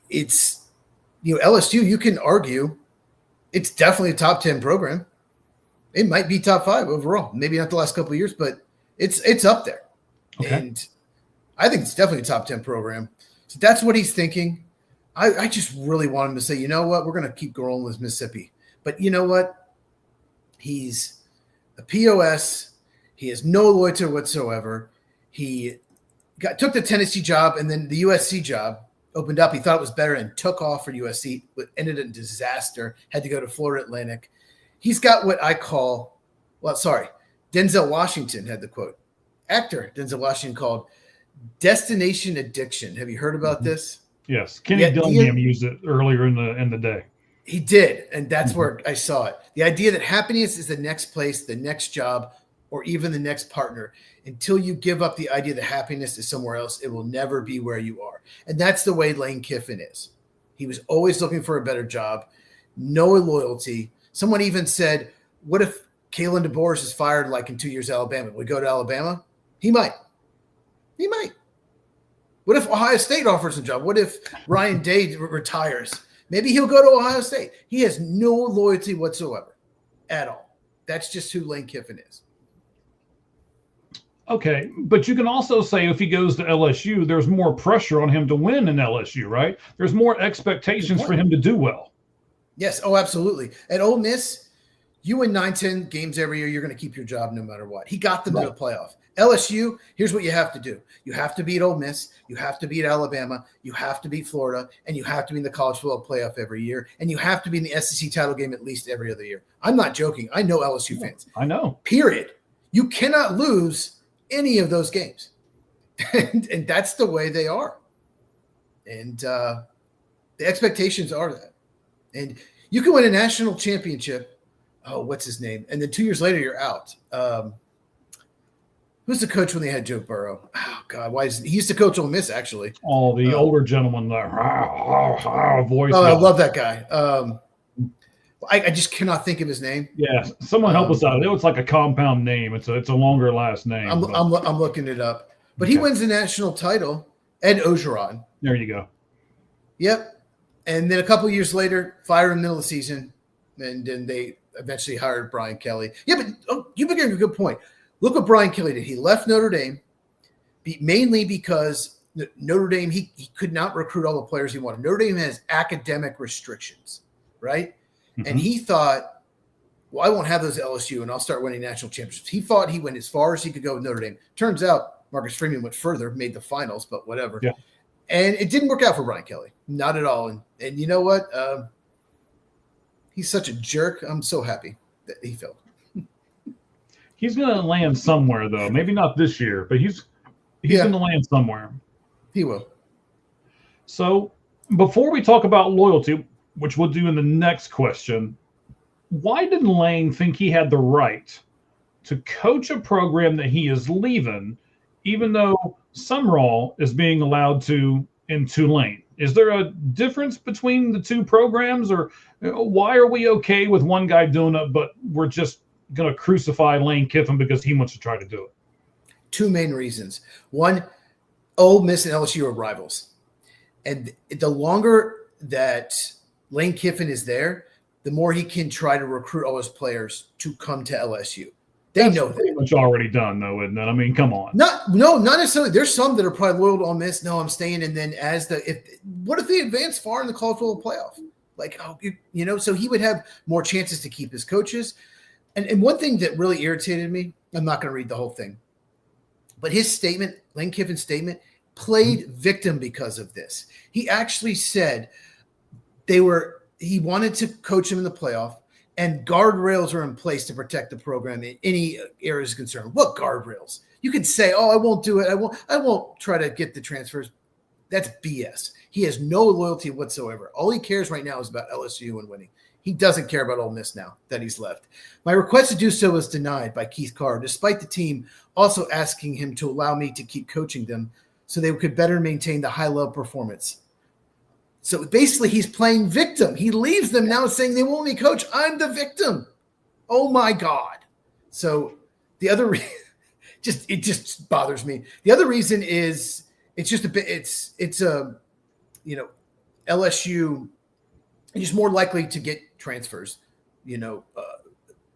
It's, LSU, you can argue it's definitely a top 10 program. It might be top 5 overall. Maybe not the last couple of years, but it's up there. Okay. And I think it's definitely a top 10 program. So that's what he's thinking. I just really want him to say, you know what, we're going to keep going with Mississippi. But you know what? He's a POS. He has no loyalty whatsoever. He took the Tennessee job, and then the USC job opened up. He thought it was better and took off for USC, but ended in disaster, had to go to Florida Atlantic. He's got what I call, Denzel Washington had the quote. Actor Denzel Washington called destination addiction. Have you heard about this? Yes. Kenny Dillingham used it earlier in the day. He did, and that's where I saw it. The idea that happiness is the next place, the next job, or even the next partner. Until you give up the idea that happiness is somewhere else, it will never be where you are. And that's the way Lane Kiffin is. He was always looking for a better job, no loyalty. Someone even said, what if Kalen DeBoer is fired like in 2 years at Alabama? Would we go to Alabama? He might. What if Ohio State offers a job? What if Ryan Day retires? Maybe he'll go to Ohio State. He has no loyalty whatsoever at all. That's just who Lane Kiffin is. Okay, but you can also say if he goes to LSU, there's more pressure on him to win in LSU, right? There's more expectations for him to do well. Yes, absolutely. At Ole Miss, you win 9-10 games every year, you're going to keep your job no matter what. He got them to the playoff. LSU, here's what you have to do. You have to beat Ole Miss. You have to beat Alabama. You have to beat Florida. And you have to be in the college football playoff every year. And you have to be in the SEC title game at least every other year. I'm not joking. I know LSU fans. I know. Period. You cannot lose any of those games. And that's the way they are. And the expectations are that. And you can win a national championship. Oh, what's his name? And then 2 years later, you're out. Who's the coach when they had Joe Burrow? Oh, God. He used to coach Ole Miss, actually. Oh, the older gentleman. Voice. Oh, I love that guy. I just cannot think of his name. Yeah, someone help us out. It's like a compound name. It's a longer last name. I'm looking it up. But he wins the national title. Ed Ogeron. There you go. Yep. And then a couple of years later, fire in the middle of the season. And then they eventually hired Brian Kelly. Yeah, but you bring up a good point. Look what Brian Kelly did. He left Notre Dame mainly because Notre Dame, he could not recruit all the players he wanted. Notre Dame has academic restrictions, right? Mm-hmm. And he thought, well, I won't have those at LSU, and I'll start winning national championships. He thought he went as far as he could go with Notre Dame. Turns out Marcus Freeman went further, made the finals, but whatever. Yeah. And it didn't work out for Brian Kelly. Not at all. And you know what? He's such a jerk. I'm so happy that he failed. He's going to land somewhere, though. Maybe not this year, but he's going to land somewhere. He will. So before we talk about loyalty, which we'll do in the next question, why didn't Lane think he had the right to coach a program that he is leaving, even though Sumrall is being allowed to in Tulane? Is there a difference between the two programs, or why are we okay with one guy doing it, but we're just going to crucify Lane Kiffin because he wants to try to do it? Two main reasons. One, Ole Miss and LSU are rivals. And the longer that Lane Kiffin is there, the more he can try to recruit all his players to come to LSU. That's know pretty much already done, though, isn't it? I mean, come on. Not necessarily. There's some that are probably loyal to Ole Miss. No, I'm staying. And then what if they advance far in the college football playoff? Like, so he would have more chances to keep his coaches. And one thing that really irritated me, I'm not going to read the whole thing, but his statement, Lane Kiffin's statement, played victim because of this. He actually said he wanted to coach him in the playoff, and guardrails are in place to protect the program in any areas of concern. What guardrails? You can say, "Oh, I won't do it. I won't try to get the transfers." That's BS. He has no loyalty whatsoever. All he cares right now is about LSU and winning. He doesn't care about Ole Miss now that he's left. My request to do so was denied by Keith Carr, despite the team also asking him to allow me to keep coaching them so they could better maintain the high-level performance. So basically, he's playing victim. He leaves them now saying they won't let me coach. I'm the victim. Oh, my God. So the other it just bothers me. The other reason is it's just a bit LSU is more likely to get transfers.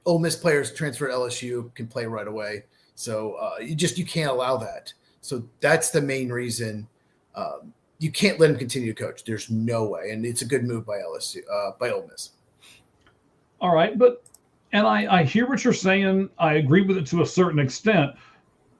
Ole Miss players transfer to LSU can play right away. So you can't allow that. So that's the main reason. You can't let him continue to coach. There's no way. And it's a good move by LSU, by Ole Miss. All right. And I hear what you're saying. I agree with it to a certain extent.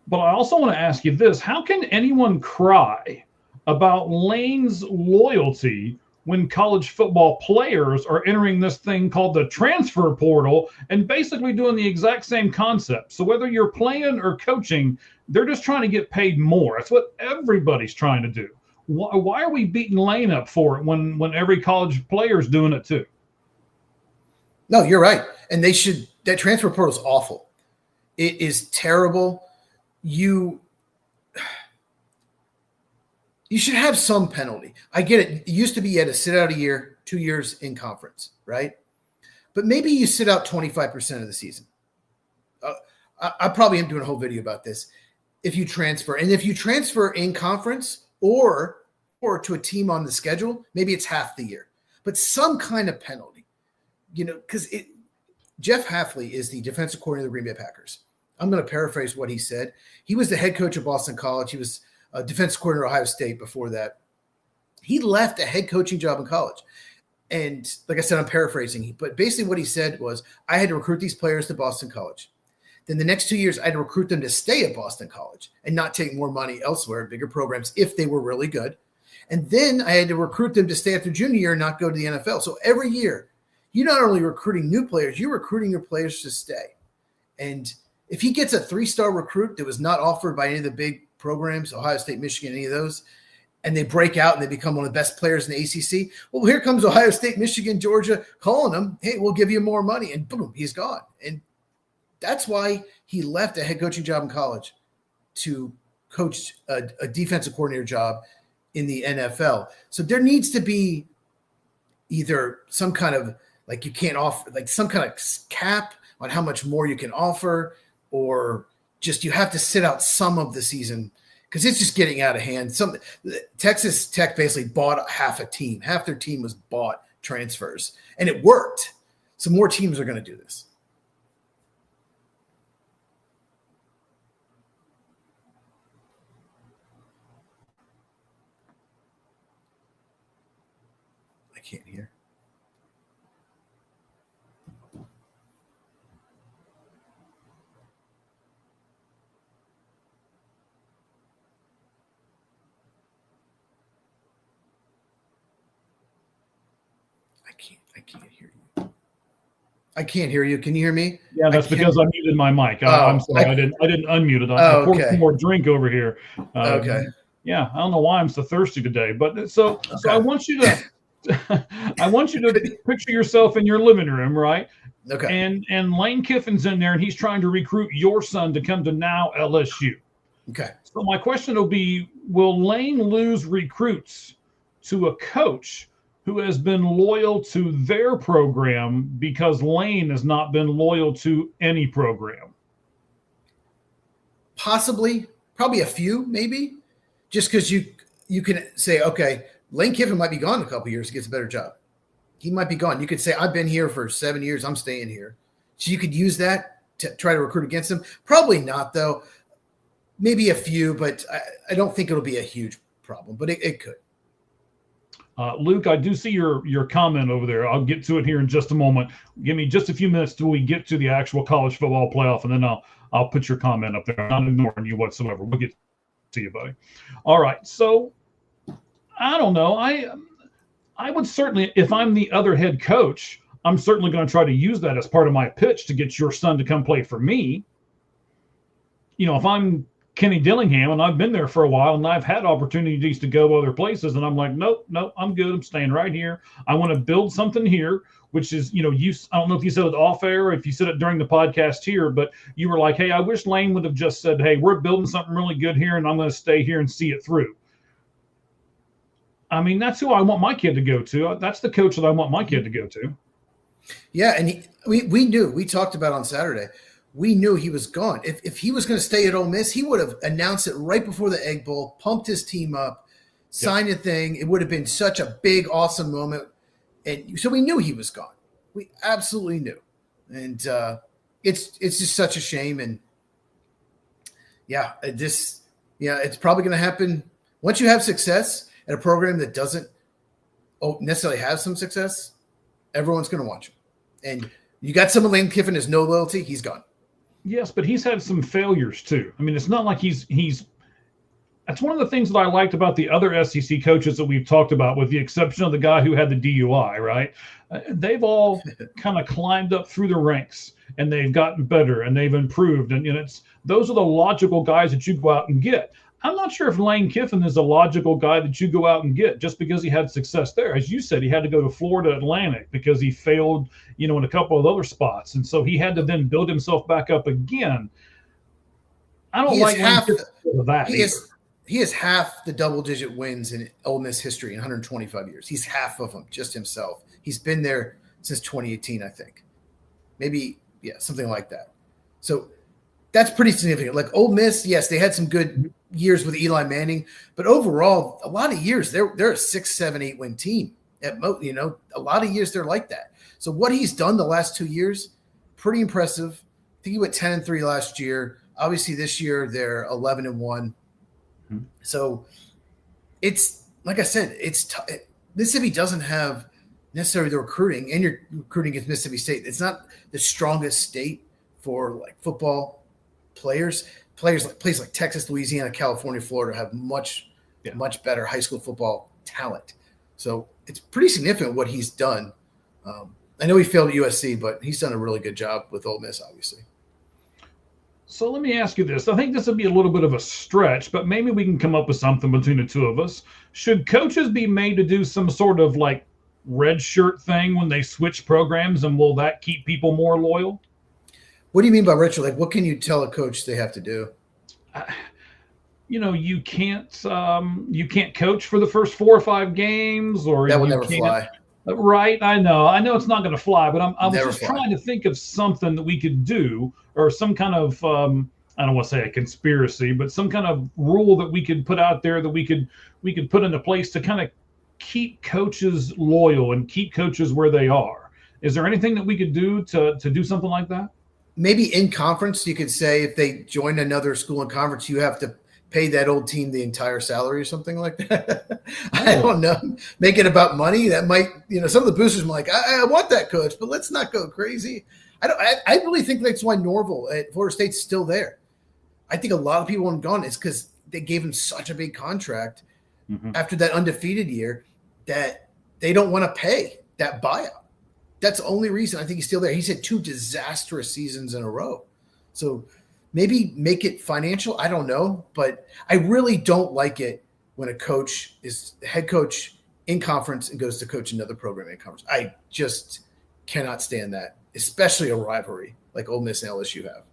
But I also want to ask you this. How can anyone cry about Lane's loyalty when college football players are entering this thing called the transfer portal and basically doing the exact same concept? So whether you're playing or coaching, they're just trying to get paid more. That's what everybody's trying to do. Why are we beating Lane up for it when every college player is doing it too? No, you're right. And that transfer portal is awful. It is terrible. You should have some penalty. I get it. It used to be you had to sit out a year, 2 years in conference, right? But maybe you sit out 25% of the season. I probably am doing a whole video about this. If you transfer in conference or to a team on the schedule, maybe it's half the year. But some kind of penalty, because Jeff Hafley is the defensive coordinator of the Green Bay Packers. I'm going to paraphrase what he said. He was the head coach of Boston College. He was a defensive coordinator at Ohio State before that. He left a head coaching job in college. And like I said, I'm paraphrasing. But basically what he said was, I had to recruit these players to Boston College. Then the next 2 years, I had to recruit them to stay at Boston College and not take more money elsewhere, bigger programs, if they were really good. And then I had to recruit them to stay after junior year and not go to the NFL. So every year, you're not only recruiting new players, you're recruiting your players to stay. And if he gets a 3-star recruit that was not offered by any of the big programs, Ohio State, Michigan, any of those, and they break out and they become one of the best players in the ACC, well, here comes Ohio State, Michigan, Georgia calling him, hey, we'll give you more money. And boom, he's gone. And that's why he left a head coaching job in college to coach a defensive coordinator job in the NFL. So there needs to be either some kind of, like, you can't offer, like, some kind of cap on how much more you can offer, or just you have to sit out some of the season because it's just getting out of hand. Texas Tech basically bought half a team. Half their team was bought transfers, and it worked. So more teams are going to do this. I can't hear. I can't hear you. I can't hear you. Can you hear me? Yeah, that's because I muted my mic. I'm sorry, I didn't unmute it. I poured some more drink over here. Okay. Yeah, I don't know why I'm so thirsty today, but so I want you to I want you to picture yourself in your living room, right? Okay. And Lane Kiffin's in there, and he's trying to recruit your son to come to now LSU. Okay. So my question will be: will Lane lose recruits to a coach who has been loyal to their program because Lane has not been loyal to any program? Possibly, probably a few, maybe, just because you can say, okay, Lane Kiffin might be gone in a couple of years, gets a better job. He might be gone. You could say, I've been here for 7 years, I'm staying here. So you could use that to try to recruit against him. Probably not, though. Maybe a few, but I don't think it'll be a huge problem, but it could. Luke, I do see your comment over there. I'll get to it here in just a moment. Give me just a few minutes till we get to the actual college football playoff, and then I'll put your comment up there. I'm not ignoring you whatsoever. We'll get to you, buddy. All right. So I don't know. I would certainly, if I'm the other head coach, I'm certainly going to try to use that as part of my pitch to get your son to come play for me. You know, if I'm Kenny Dillingham, and I've been there for a while, and I've had opportunities to go other places, and I'm like, nope, I'm good. I'm staying right here. I want to build something here, which is, you know, I don't know if you said it off air or if you said it during the podcast here, but you were like, hey, I wish Lane would have just said, hey, we're building something really good here, and I'm going to stay here and see it through. I mean, that's who I want my kid to go to. That's the coach that I want my kid to go to. Yeah, and we knew. We talked about on Saturday. We knew he was gone. If he was going to stay at Ole Miss, he would have announced it right before the Egg Bowl, pumped his team up, signed a thing. It would have been such a big, awesome moment. And so we knew he was gone. We absolutely knew. And it's just such a shame. And it's probably going to happen once you have success at a program that doesn't necessarily have some success. Everyone's going to watch him. And you got someone, Lane Kiffin has no loyalty. He's gone. Yes, but he's had some failures too. I mean, it's not like he's that's one of the things that I liked about the other SEC coaches that we've talked about, with the exception of the guy who had the DUI, right? They've all kind of climbed up through the ranks, and they've gotten better, and they've improved. And, you know, those are the logical guys that you go out and get. I'm not sure if Lane Kiffin is a logical guy that you go out and get just because he had success there. As you said, he had to go to Florida Atlantic because he failed, you know, in a couple of other spots. And so he had to then build himself back up again. I don't like half that. He has half the double-digit wins in Ole Miss history in 125 years. He's half of them, just himself. He's been there since 2018, I think. Maybe, something like that. So that's pretty significant. Like Ole Miss, yes, they had some good years with Eli Manning, but overall, a lot of years they're a 6, 7, 8 win team at most. You know, a lot of years they're like that. So what he's done the last 2 years, pretty impressive. I think he went 10-3 last year. Obviously, this year they're 11-1. Mm-hmm. So it's like I said, Mississippi doesn't have necessarily the recruiting, and you're recruiting against Mississippi State. It's not the strongest state for like football players. Places like Texas, Louisiana, California, Florida have much better high school football talent. So it's pretty significant what he's done. I know he failed at USC, but he's done a really good job with Ole Miss, obviously. So let me ask you this. I think this would be a little bit of a stretch, but maybe we can come up with something between the two of us. Should coaches be made to do some sort of like red shirt thing when they switch programs, and will that keep people more loyal? What do you mean by red shirt? Like, what can you tell a coach they have to do? You know, you can't coach for the first 4 or 5 games, or that would never fly. Right? I know it's not going to fly, but I was just trying to think of something that we could do, or some kind of I don't want to say a conspiracy, but some kind of rule that we could put out there that we could put into place to kind of keep coaches loyal and keep coaches where they are. Is there anything that we could do to do something like that? Maybe in conference, you could say if they join another school in conference, you have to pay that old team the entire salary or something like that. I don't know. Make it about money. That might, some of the boosters might like, I want that coach, but let's not go crazy. I really think that's why Norville at Florida State's still there. I think a lot of people have gone is because they gave him such a big contract after that undefeated year that they don't want to pay that buyout. That's the only reason I think he's still there. He's had 2 disastrous seasons in a row. So maybe make it financial. I don't know, but I really don't like it when a coach is the head coach in conference and goes to coach another program in conference. I just cannot stand that, especially a rivalry like Ole Miss and LSU have.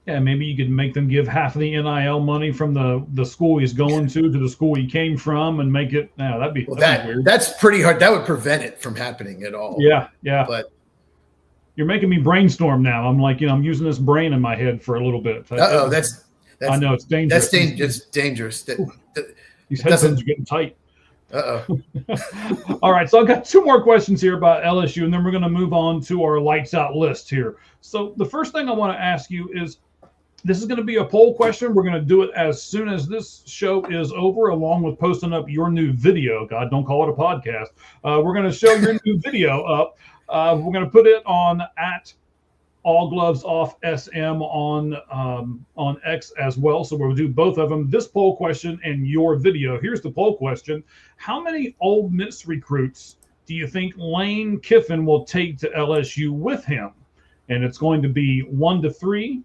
Yeah, maybe you could make them give half of the NIL money from the school he's going to the school he came from and make it. No, that'd be weird. That's pretty hard. That would prevent it from happening at all. Yeah. But you're making me brainstorm now. I'm like, I'm using this brain in my head for a little bit. That's I know it's dangerous. That's dangerous. These headphones are getting tight. Uh-oh. All right, so I've got 2 more questions here about LSU, and then we're going to move on to our lights out list here. So the first thing I want to ask you is, this is going to be a poll question. We're going to do it as soon as this show is over, along with posting up your new video. God, don't call it a podcast. We're going to show your new video up. We're going to put it on at All Gloves Off SM on X as well. So we'll do both of them. This poll question and your video. Here's the poll question: how many Ole Miss recruits do you think Lane Kiffin will take to LSU with him? And it's going to be 1 to 3,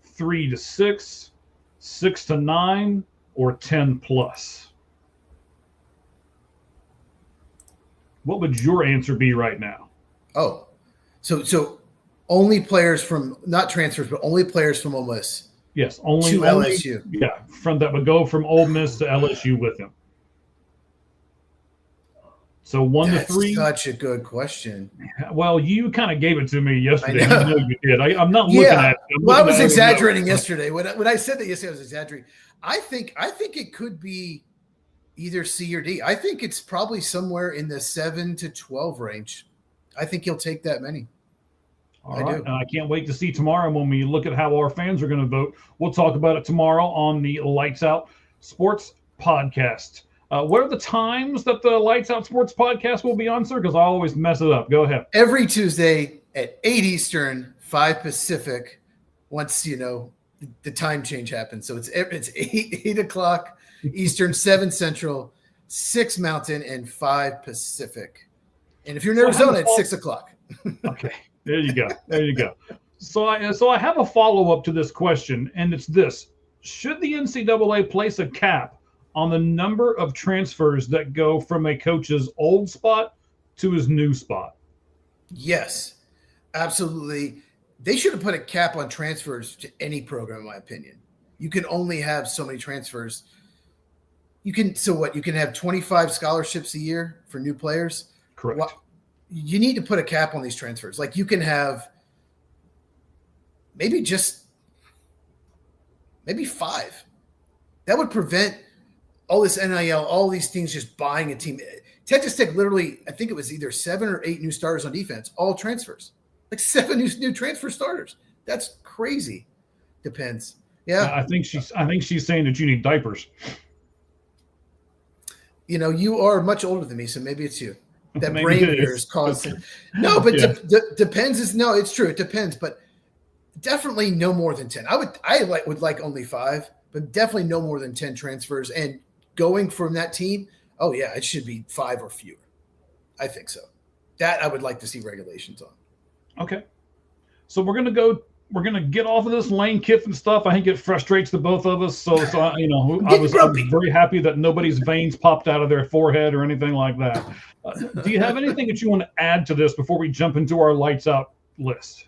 3 to 6, 6 to 9, or 10 plus. What would your answer be right now? Oh, so only players from, not transfers, but only players from Ole Miss. Yes, only to LSU. Yeah, that would go from Ole Miss to LSU with him. So 1 to 3. Such a good question. Well, you kind of gave it to me yesterday. I know you did. I'm not looking at it. I was exaggerating yesterday. When I said that yesterday, I was exaggerating. I think it could be either C or D. I think it's probably somewhere in the 7 to 12 range. I think he'll take that many. All right. And I can't wait to see tomorrow when we look at how our fans are going to vote. We'll talk about it tomorrow on the Lights Out Sports Podcast. What are the times that the Lights Out Sports Podcast will be on, sir? Because I always mess it up. Go ahead. Every Tuesday at 8 Eastern, 5 Pacific, once, the time change happens. So it's 8 o'clock Eastern, 7 Central, 6 Mountain, and 5 Pacific. And if you're in Arizona, it's 6 o'clock. Okay. There you go. So I have a follow-up to this question, and it's this. Should the NCAA place a cap on the number of transfers that go from a coach's old spot to his new spot? Yes, absolutely. They should have put a cap on transfers to any program, in my opinion. You can only have so many transfers. You can have 25 scholarships a year for new players? Correct. Well, you need to put a cap on these transfers. Like, you can have maybe 5. That would prevent all this NIL, all these things just buying a team. Texas Tech literally, I think it was either 7 or 8 new starters on defense, all transfers. Like 7 new transfer starters. That's crazy. Depends. Yeah. I think she's saying that you need diapers. You are much older than me, so maybe it's you. That Maybe brain it of is. yours causing. No, but Yeah. Depends is no. It's true. It depends, but definitely no more than 10. I would like only 5, but definitely no more than 10 transfers. And going from that team, oh yeah, it should be 5 or fewer. I think so. That I would like to see regulations on. Okay. So we're gonna get off of this Lane Kiffin stuff. I think it frustrates the both of us. So I was very happy that nobody's veins popped out of their forehead or anything like that. Do you have anything that you want to add to this before we jump into our lights out list?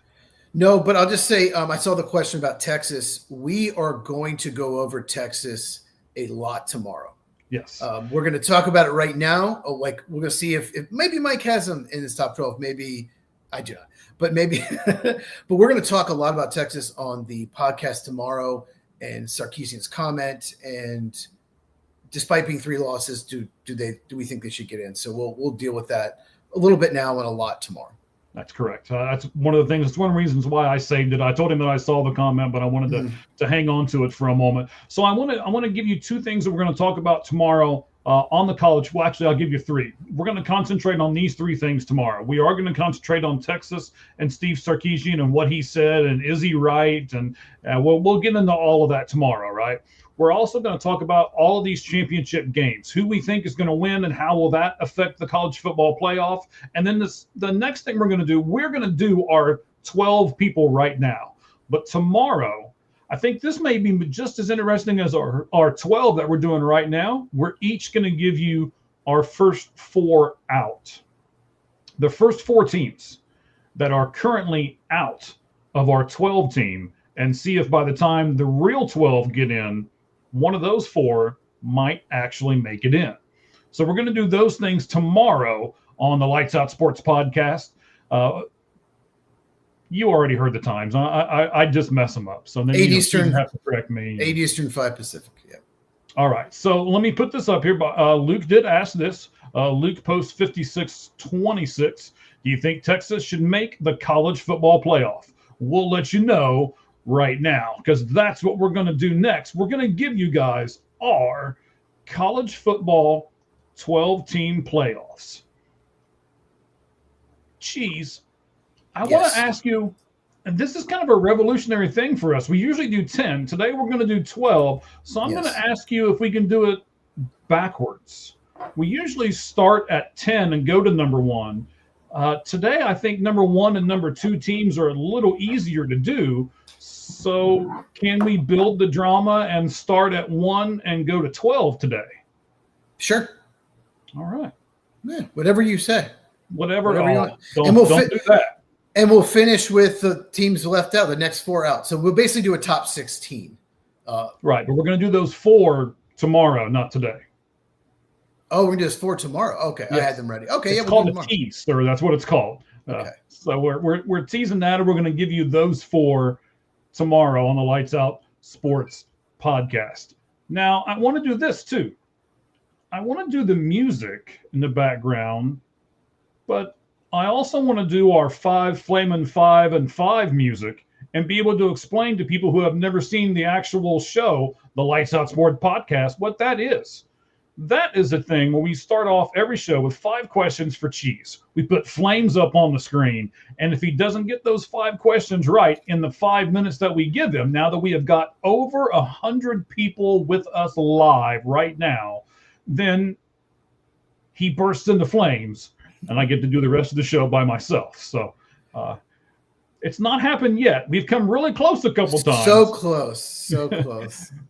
No, but I'll just say I saw the question about Texas. We are going to go over Texas a lot tomorrow. Yes. We're going to talk about it right now. We're going to see if maybe Mike has them in his top 12. Maybe I do not. But maybe, but we're going to talk a lot about Texas on the podcast tomorrow, and Sarkisian's comment. And despite being 3 losses, do we think they should get in? So we'll deal with that a little bit now and a lot tomorrow. That's correct. That's one of the things. It's one of the reasons why I saved it. I told him that I saw the comment, but I wanted to hang on to it for a moment. So I want to give you 2 things that we're going to talk about tomorrow on the college. Well, actually, I'll give you three. We're going to concentrate on these three things tomorrow. We are going to concentrate on Texas and Steve Sarkisian and what he said, and is he right? And we'll get into all of that tomorrow, right? We're also going to talk about all of these championship games, who we think is going to win, and how will that affect the college football playoff. And then the next thing we're going to do our 12 people right now. But tomorrow, I think this may be just as interesting as our 12 that we're doing right now. We're each going to give you our first four out. The first four teams that are currently out of our 12 team, and see if by the time the real 12 get in, one of those four might actually make it in. So we're going to do those things tomorrow on the Lights Out Sports podcast. You already heard the times. I just mess them up. So then 8 Eastern, you have to correct me. 8 Eastern, 5 Pacific. Yeah. All right. So let me put this up here. Luke did ask this. Luke post 5626. Do you think Texas should make the college football playoff? We'll let you know right now, because that's what we're going to do next. We're going to give you guys our college football 12-team playoffs. Cheese. I want to ask you, and this is kind of a revolutionary thing for us. We usually do 10. Today we're going to do 12. So I'm going to ask you if we can do it backwards. We usually start at 10 and go to number 1. Today I think number 1 and number 2 teams are a little easier to do. So can we build the drama and start at 1 and go to 12 today? Sure. All right. Yeah, whatever you say. Whatever you want. And we'll don't do that. And we'll finish with the teams left out, the next 4 out. So we'll basically do a top 16. Right, but we're going to do those 4 tomorrow, not today. Oh, we're going to do this 4 tomorrow. Okay, yes. I had them ready. Okay, it's called a tease, or that's what it's called. Okay. So we're teasing that, and we're going to give you those 4 tomorrow on the Lights Out Sports podcast. Now, I want to do this too. I want to do the music in the background, but I also want to do our 5 Flamin' 5 and 5 music and be able to explain to people who have never seen the actual show, the Lights Out Sport podcast, what that is. That is a thing where we start off every show with 5 questions for Cheese. We put flames up on the screen, and if he doesn't get those 5 questions right in the 5 minutes that we give him, now that we have got over 100 people with us live right now, then he bursts into flames, and I get to do the rest of the show by myself. So it's not happened yet. We've come really close a couple times. So close.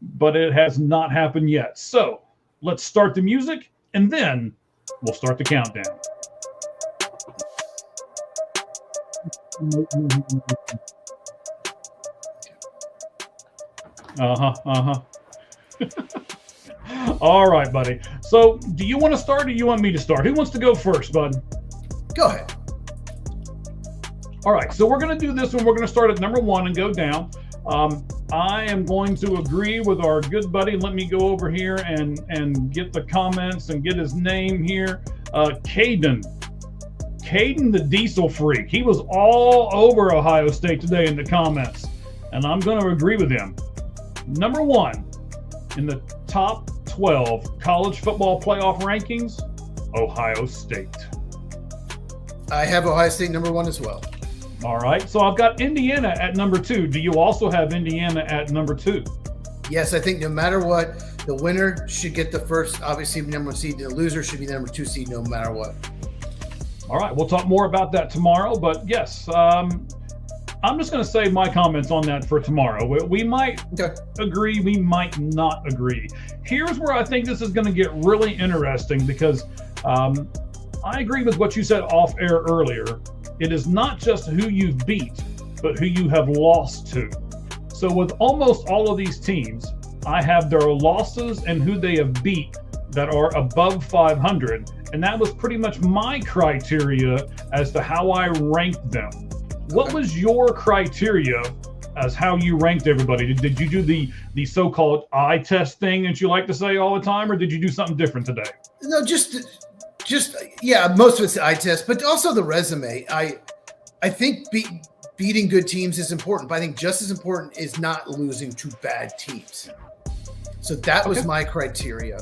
But it has not happened yet. So let's start the music, and then we'll start the countdown. All right, buddy. So do you want to start, or do you want me to start? Who wants to go first, bud? Go ahead. All right, so we're going to do this one. We're going to start at number 1 and go down. I am going to agree with our good buddy. Let me go over here and get the comments and get his name here. Caden the Diesel Freak. He was all over Ohio State today in the comments, and I'm going to agree with him. Number 1 in the top 12 college football playoff rankings, Ohio State. I have Ohio State number 1 as well. All right, so I've got Indiana at number 2. Do you also have Indiana at number 2? Yes, I think no matter what, the winner should get the first, obviously, number 1 seed. The loser should be the number 2 seed no matter what. All right, we'll talk more about that tomorrow. But yes, I'm just going to save my comments on that for tomorrow. We might agree, we might not agree. Here's where I think this is going to get really interesting, because I agree with what you said off air earlier. It is not just who you've beat, but who you have lost to. So with almost all of these teams, I have their losses and who they have beat that are above 500. And that was pretty much my criteria as to how I ranked them. What was your criteria as how you ranked everybody? Did you do the so-called eye test thing that you like to say all the time, or did you do something different today? No, just yeah, most of it's the eye test, but also the resume. I think beating good teams is important, but I think just as important is not losing to bad teams. So that was my criteria.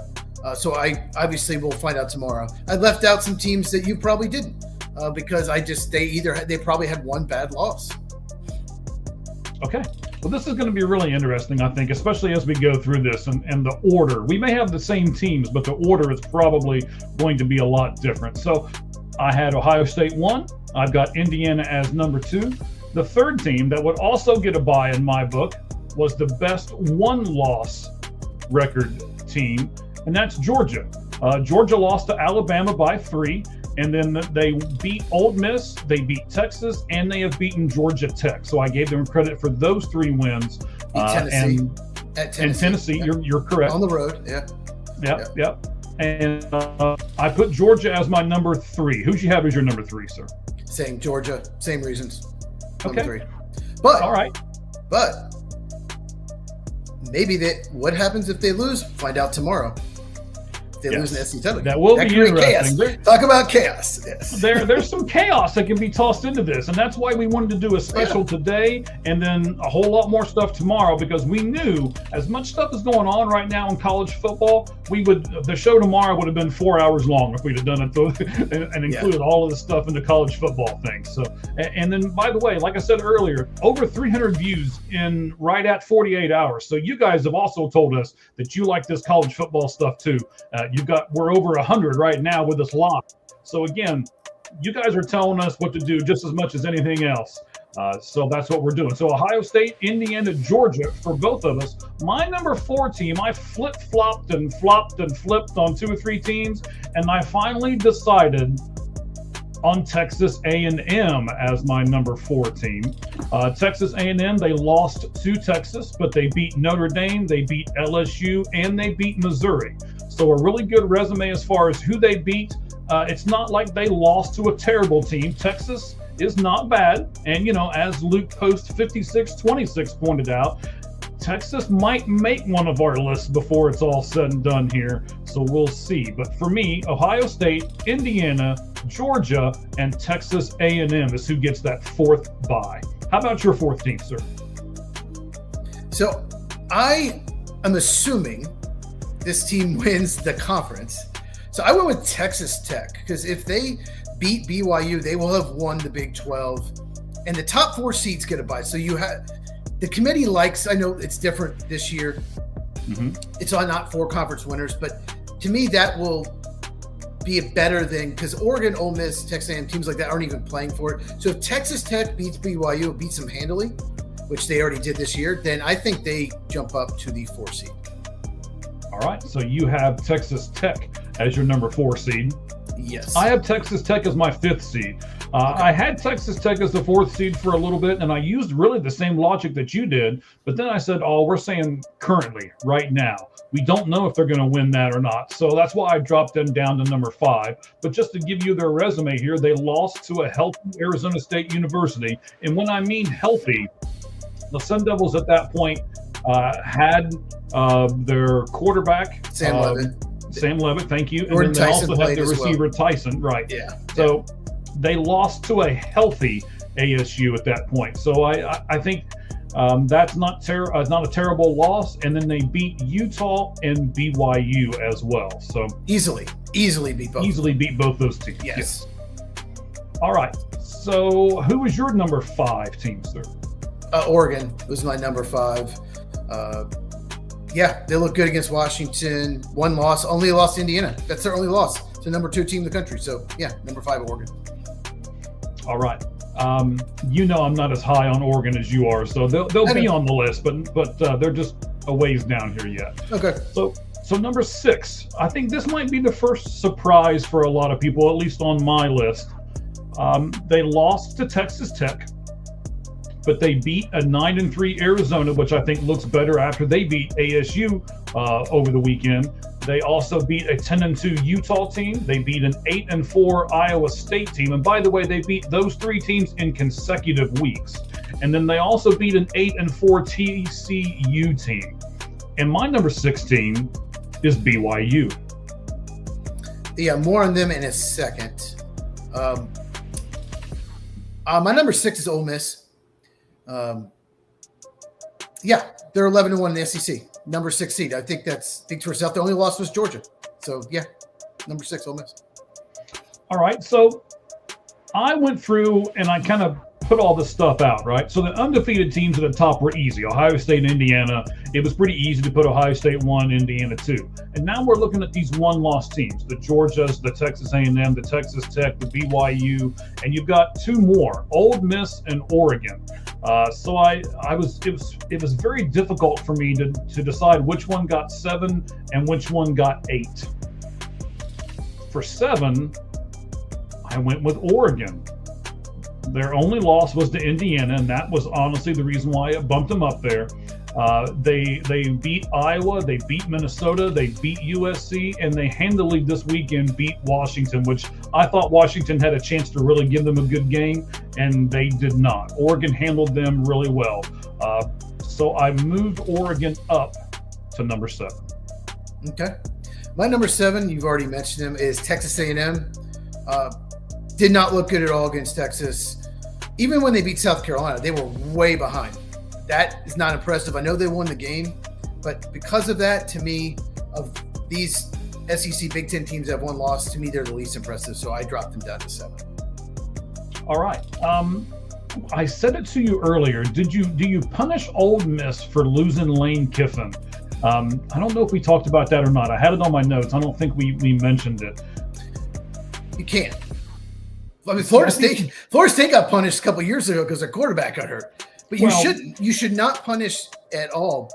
So I obviously will find out tomorrow. I left out some teams that you probably didn't because they probably had one bad loss. Okay. Well, this is going to be really interesting, I think, especially as we go through this and the order. We may have the same teams, but the order is probably going to be a lot different. So I had Ohio State 1. I've got Indiana as number 2. The third team that would also get a bye in my book was the best one-loss record team, and that's Georgia. Georgia lost to Alabama by 3, and then they beat Ole Miss, they beat Texas, and they have beaten Georgia Tech. So I gave them credit for those 3 wins. Tennessee. And Tennessee, yeah. you're correct. On the road, yeah. Yep. And I put Georgia as my number 3. Who'd you have as your number 3, sir? Same, Georgia, same reasons. Okay. Number 3. But all right. But maybe what happens if they lose? Find out tomorrow. If they lose in the SEC title. That will be interesting. Talk about chaos. Yes. There's some chaos that can be tossed into this, and that's why we wanted to do a special today and then a whole lot more stuff tomorrow, because we knew as much stuff is going on right now in college football, the show tomorrow would have been 4 hours long if we'd have done it and included all of the stuff in the college football thing. So, and then by the way, like I said earlier, over 300 views in right at 48 hours. So you guys have also told us that you like this college football stuff too. We're over 100 right now with this live. So again, you guys are telling us what to do just as much as anything else. So that's what we're doing. So Ohio State, Indiana, Georgia for both of us. My number 4 team, I flip-flopped and flopped and flipped on 2 or 3 teams, and I finally decided on Texas A&M as my number 4 team. Texas A&M, they lost to Texas, but they beat Notre Dame, they beat LSU, and they beat Missouri. So a really good resume as far as who they beat. It's not like they lost to a terrible team. Texas is not bad. And, as Luke Post 5626 pointed out, Texas might make one of our lists before it's all said and done here. So we'll see. But for me, Ohio State, Indiana, Georgia, and Texas A&M is who gets that 4th bye. How about your 4th team, sir? So I am assuming this team wins the conference. So I went with Texas Tech, because if they beat BYU, they will have won the Big 12, and the top 4 seeds get a bye. So the committee I know it's different this year. Mm-hmm. It's not 4 conference winners, but to me that will be better than, because Oregon, Ole Miss, Texas A&M, teams like that aren't even playing for it. So if Texas Tech beats BYU, beats them handily, which they already did this year, then I think they jump up to the 4 seed. All right, so you have Texas Tech as your number 4 seed. Yes. I have Texas Tech as my 5th seed. I had Texas Tech as the 4th seed for a little bit, and I used really the same logic that you did, but then I said, we're saying currently, right now. We don't know if they're going to win that or not, so that's why I dropped them down to number 5. But just to give you their resume here, they lost to a healthy Arizona State University, and when I mean healthy, the Sun Devils at that point had their quarterback Sam Levitt, thank you. And then they also had the receiver Tyson, right? Yeah. So they lost to a healthy ASU at that point. So I think that's not a terrible loss. And then they beat Utah and BYU as well. So easily beat both. Easily beat both those teams. Yes. All right. So who was your number 5 team, sir? Oregon was my number 5. They look good against Washington. 1 loss, only lost to Indiana. That's their only loss. It's the number 2 team in the country. So, number 5, Oregon. All right. I'm not as high on Oregon as you are, so they'll be on the list, but they're just a ways down here yet. Okay. So number 6, I think this might be the first surprise for a lot of people, at least on my list. They lost to Texas Tech, but they beat a 9-3 Arizona, which I think looks better after they beat ASU over the weekend. They also beat a 10-2 Utah team. They beat an 8-4 Iowa State team. And by the way, they beat those 3 teams in consecutive weeks. And then they also beat an 8-4 TCU team. And my number 6 team is BYU. Yeah, more on them in a second. My number 6 is Ole Miss. They're 11-1 in the SEC. number 6 seed. I think that speaks for itself. The only loss was Georgia. So, yeah, number 6 Ole Miss. All right, so I went through and I kind of put all this stuff out, right? So the undefeated teams at the top were easy. Ohio State and Indiana. It was pretty easy to put Ohio State 1, Indiana 2. And now we're looking at these one-loss teams, the Georgias, the Texas A&M, the Texas Tech, the BYU, and you've got 2 more, Ole Miss and Oregon. So it was very difficult for me to decide which one got 7 and which one got 8. For 7, I went with Oregon. Their only loss was to Indiana, and that was honestly the reason why I bumped them up there. They beat Iowa, they beat Minnesota, they beat USC, and they handily this weekend beat Washington, which I thought Washington had a chance to really give them a good game, and they did not. Oregon handled them really well. So I moved Oregon up to number 7. Okay. My number 7, you've already mentioned him, is Texas A&M. Did not look good at all against Texas. Even when they beat South Carolina, they were way behind. That is not impressive. I know they won the game, but because of that, to me, of these SEC Big Ten teams that have one loss, to me, they're the least impressive. So I dropped them down to 7. All right. I said it to you earlier. Do you punish Ole Miss for losing Lane Kiffin? I don't know if we talked about that or not. I had it on my notes. I don't think we mentioned it. You can't. I mean, Florida State got punished a couple years ago because their quarterback got hurt. But you should not punish at all.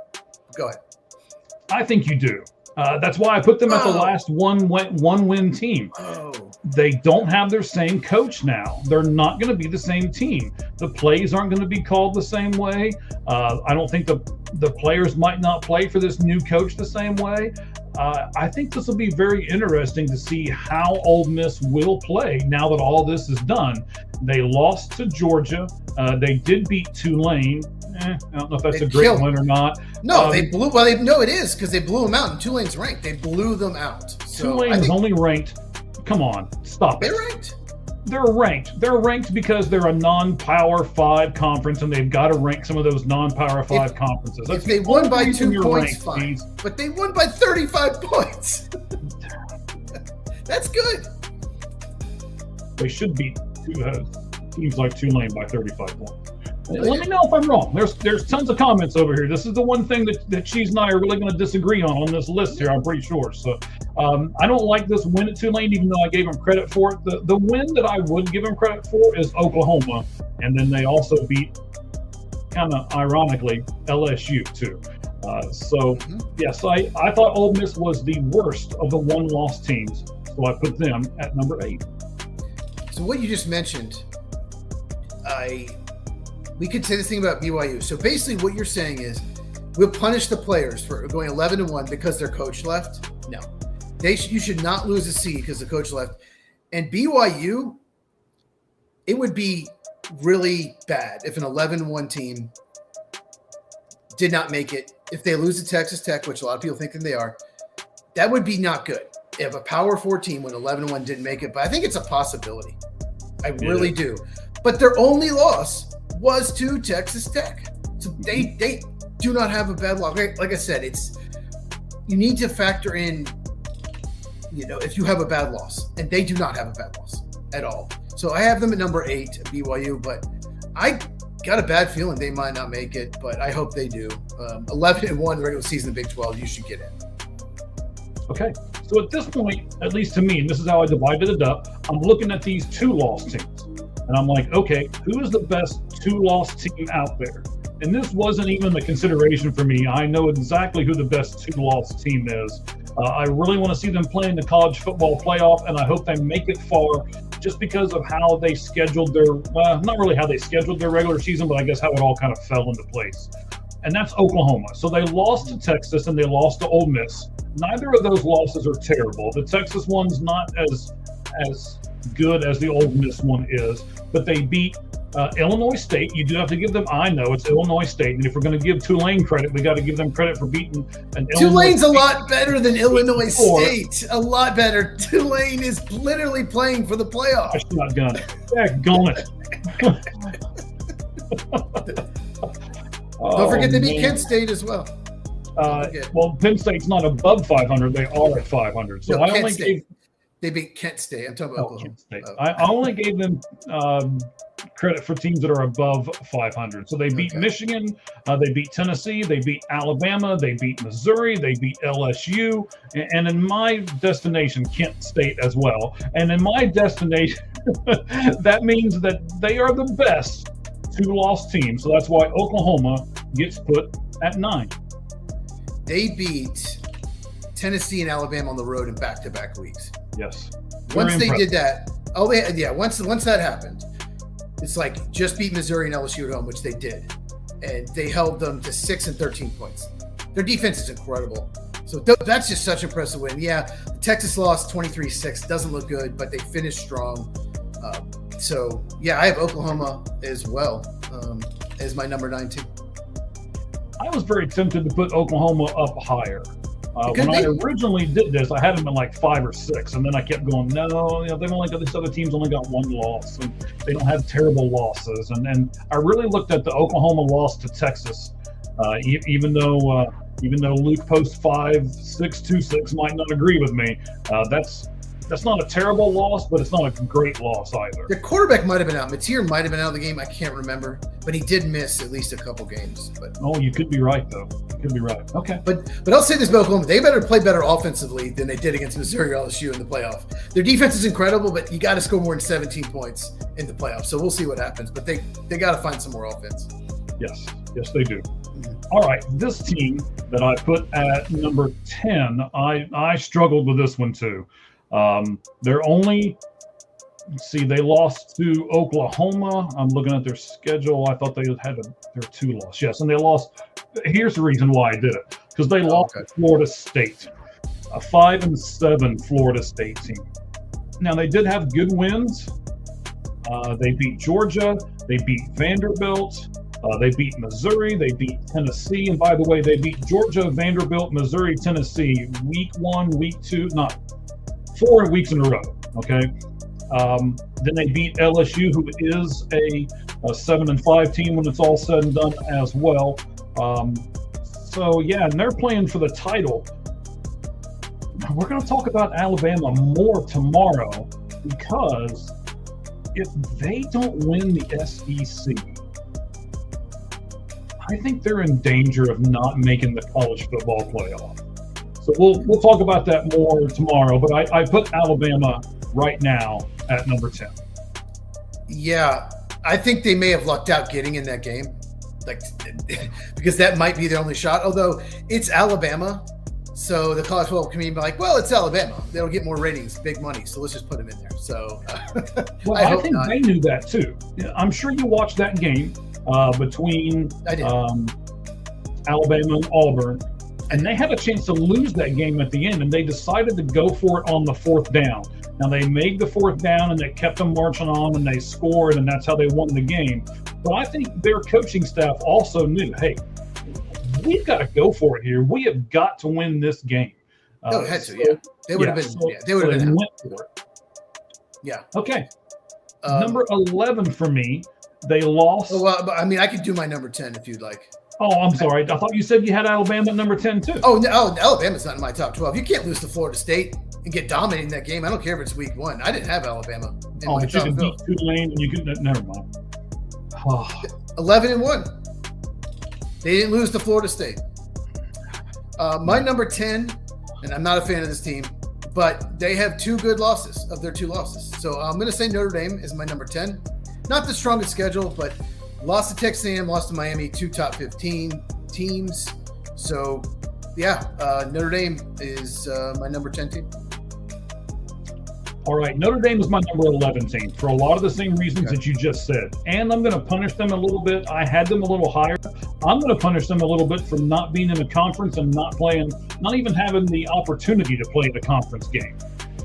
Go ahead. I think you do. That's why I put them at the last one-win team. They don't have their same coach now. They're not going to be the same team. The plays aren't going to be called the same way. I don't think the players might not play for this new coach the same way. I think this will be very interesting to see how Ole Miss will play now that all this is done. They lost to Georgia. They did beat Tulane. I don't know if that's a great win or not. No, they blew. Well, no, it is because they blew them out. And Tulane's ranked. They blew them out. So Tulane is only ranked. Come on, stop it. They're ranked. They're ranked. They're ranked because they're a non-Power 5 conference, and they've got to rank some of those non-Power 5 conferences. If they won by 2 points, fine. But they won by 35 points. That's good. They should beat teams like Tulane by 35 points. Let me know if I'm wrong. There's tons of comments over here. This is the one thing that Cheese and I are really going to disagree on this list here, I'm pretty sure. So I don't like this win at Tulane, even though I gave him credit for it. The win that I would give him credit for is Oklahoma. And then they also beat, kind of ironically, LSU too. Yes, I thought Ole Miss was the worst of the one-loss teams. So I put them at number 8. So what you just mentioned, we could say this thing about BYU. So basically what you're saying is we'll punish the players for going 11-1 because their coach left. No, you should not lose a seed because the coach left. And BYU, it would be really bad if an 11-1 team did not make it. If they lose to Texas Tech, which a lot of people think that they are, that would be not good. If a Power 4 team when 11-1 didn't make it, but I think it's a possibility. I really do. But their only loss was to Texas Tech. So they do not have a bad loss. Like I said, you need to factor in, if you have a bad loss, and they do not have a bad loss at all. So I have them at number 8, BYU, but I got a bad feeling they might not make it, but I hope they do. 11-1 regular season of Big 12, you should get in. Okay. So at this point, at least to me, and this is how I divided it up, I'm looking at these 2-loss teams. And I'm like, okay, who is the best 2-loss team out there? And this wasn't even a consideration for me. I know exactly who the best 2-loss team is. I really want to see them play in the college football playoff, and I hope they make it far just because of how they scheduled not really how they scheduled their regular season, but I guess how it all kind of fell into place. And that's Oklahoma. So they lost to Texas and they lost to Ole Miss. Neither of those losses are terrible. The Texas one's not as good as the Ole Miss one is, but they beat Illinois State. You do have to give them, I know it's Illinois State, and if we're going to give Tulane credit, we got to give them credit for beating an Tulane's a lot better than Illinois State. A lot better. Tulane is literally playing for the playoff. Shotgun. Daggone it. Don't forget they beat Kent State as well. Well, Penn State's not above 500. They are at 500. So I only gave. They beat Kent State. I'm talking about Oklahoma. Kent State. I only gave them credit for teams that are above 500. So they beat Michigan, they beat Tennessee, they beat Alabama, they beat Missouri, they beat LSU, and in my destination, Kent State as well. And in my destination, that means that they are the best two-loss team. So that's why Oklahoma gets put at 9. They beat Tennessee and Alabama on the road in back-to-back weeks. Yes. Once they did that, once that happened, it's like just beat Missouri and LSU at home, which they did. And they held them to 6 and 13 points. Their defense is incredible. So that's just such an impressive win. Yeah, Texas lost 23-6. Doesn't look good, but they finished strong. So, yeah, I have Oklahoma as well as my number 9 team. I was very tempted to put Oklahoma up higher. When I originally did this, I had them in like 5 or 6, and then I kept going, no, they've only got, this other team's only got 1 loss, and they don't have terrible losses. And I really looked at the Oklahoma loss to Texas, even though Luke Post 5626 might not agree with me. That's not a terrible loss, but it's not a great loss either. The quarterback might have been out. Mateer might have been out of the game. I can't remember, but he did miss at least a couple games. But you could be right, though. You could be right. Okay. But I'll say this about Oklahoma. They better play better offensively than they did against Missouri or LSU in the playoff. Their defense is incredible, but you got to score more than 17 points in the playoffs. So we'll see what happens. But they got to find some more offense. Yes, they do. All right, this team that I put at number 10, I struggled with this one too. They're only, they lost to Oklahoma. I'm looking at their schedule. I thought they had their 2 loss. Yes, and they lost. Here's the reason why I did it, because they lost to Florida State, a 5-7 Florida State team. Now, they did have good wins. They beat Georgia. They beat Vanderbilt. They beat Missouri. They beat Tennessee. And by the way, they beat Georgia, Vanderbilt, Missouri, Tennessee, week 1, week 2, not 4 weeks in a row, okay? Then they beat LSU, who is a 7-5 team when it's all said and done as well. So, yeah, and they're playing for the title. We're going to talk about Alabama more tomorrow, because if they don't win the SEC, I think they're in danger of not making the college football playoff. So we'll talk about that more tomorrow, but I put Alabama right now at number 10. Yeah, I think they may have lucked out getting in that game, because that might be their only shot. Although it's Alabama, so the college football community be like, well, it's Alabama. They'll get more ratings, big money, so let's just put them in there. So, I think they knew that too. I'm sure you watched that game between Alabama and Auburn. And they had a chance to lose that game at the end, and they decided to go for it on the 4th down. Now, they made the 4th down, and they kept them marching on, and they scored, and that's how they won the game. But I think their coaching staff also knew, hey, we've got to go for it here. We have got to win this game. They had to, yeah. They would have been. They would have been. Went for it. Yeah. Okay. Number 11 for me, they lost. Well, I could do my number 10 if you'd like. Oh, I'm sorry. I thought you said you had Alabama at number 10 too. Oh, no, Alabama's not in my top 12. You can't lose to Florida State and get dominating that game. I don't care if it's week 1. I didn't have Alabama in my but you top can 12. beat Tulane and you could. Never mind. 11-1. They didn't lose to Florida State. My number 10, and I'm not a fan of this team, but they have 2 good losses of their 2 losses. So I'm going to say Notre Dame is my number 10. Not the strongest schedule, but lost to Texas A&M, lost to Miami, 2 top 15 teams. So, yeah, Notre Dame is my number 10 team. All right, Notre Dame is my number 11 team for a lot of the same reasons that you just said. And I'm going to punish them a little bit. I had them a little higher. I'm going to punish them a little bit for not being in a conference and not even having the opportunity to play the conference game.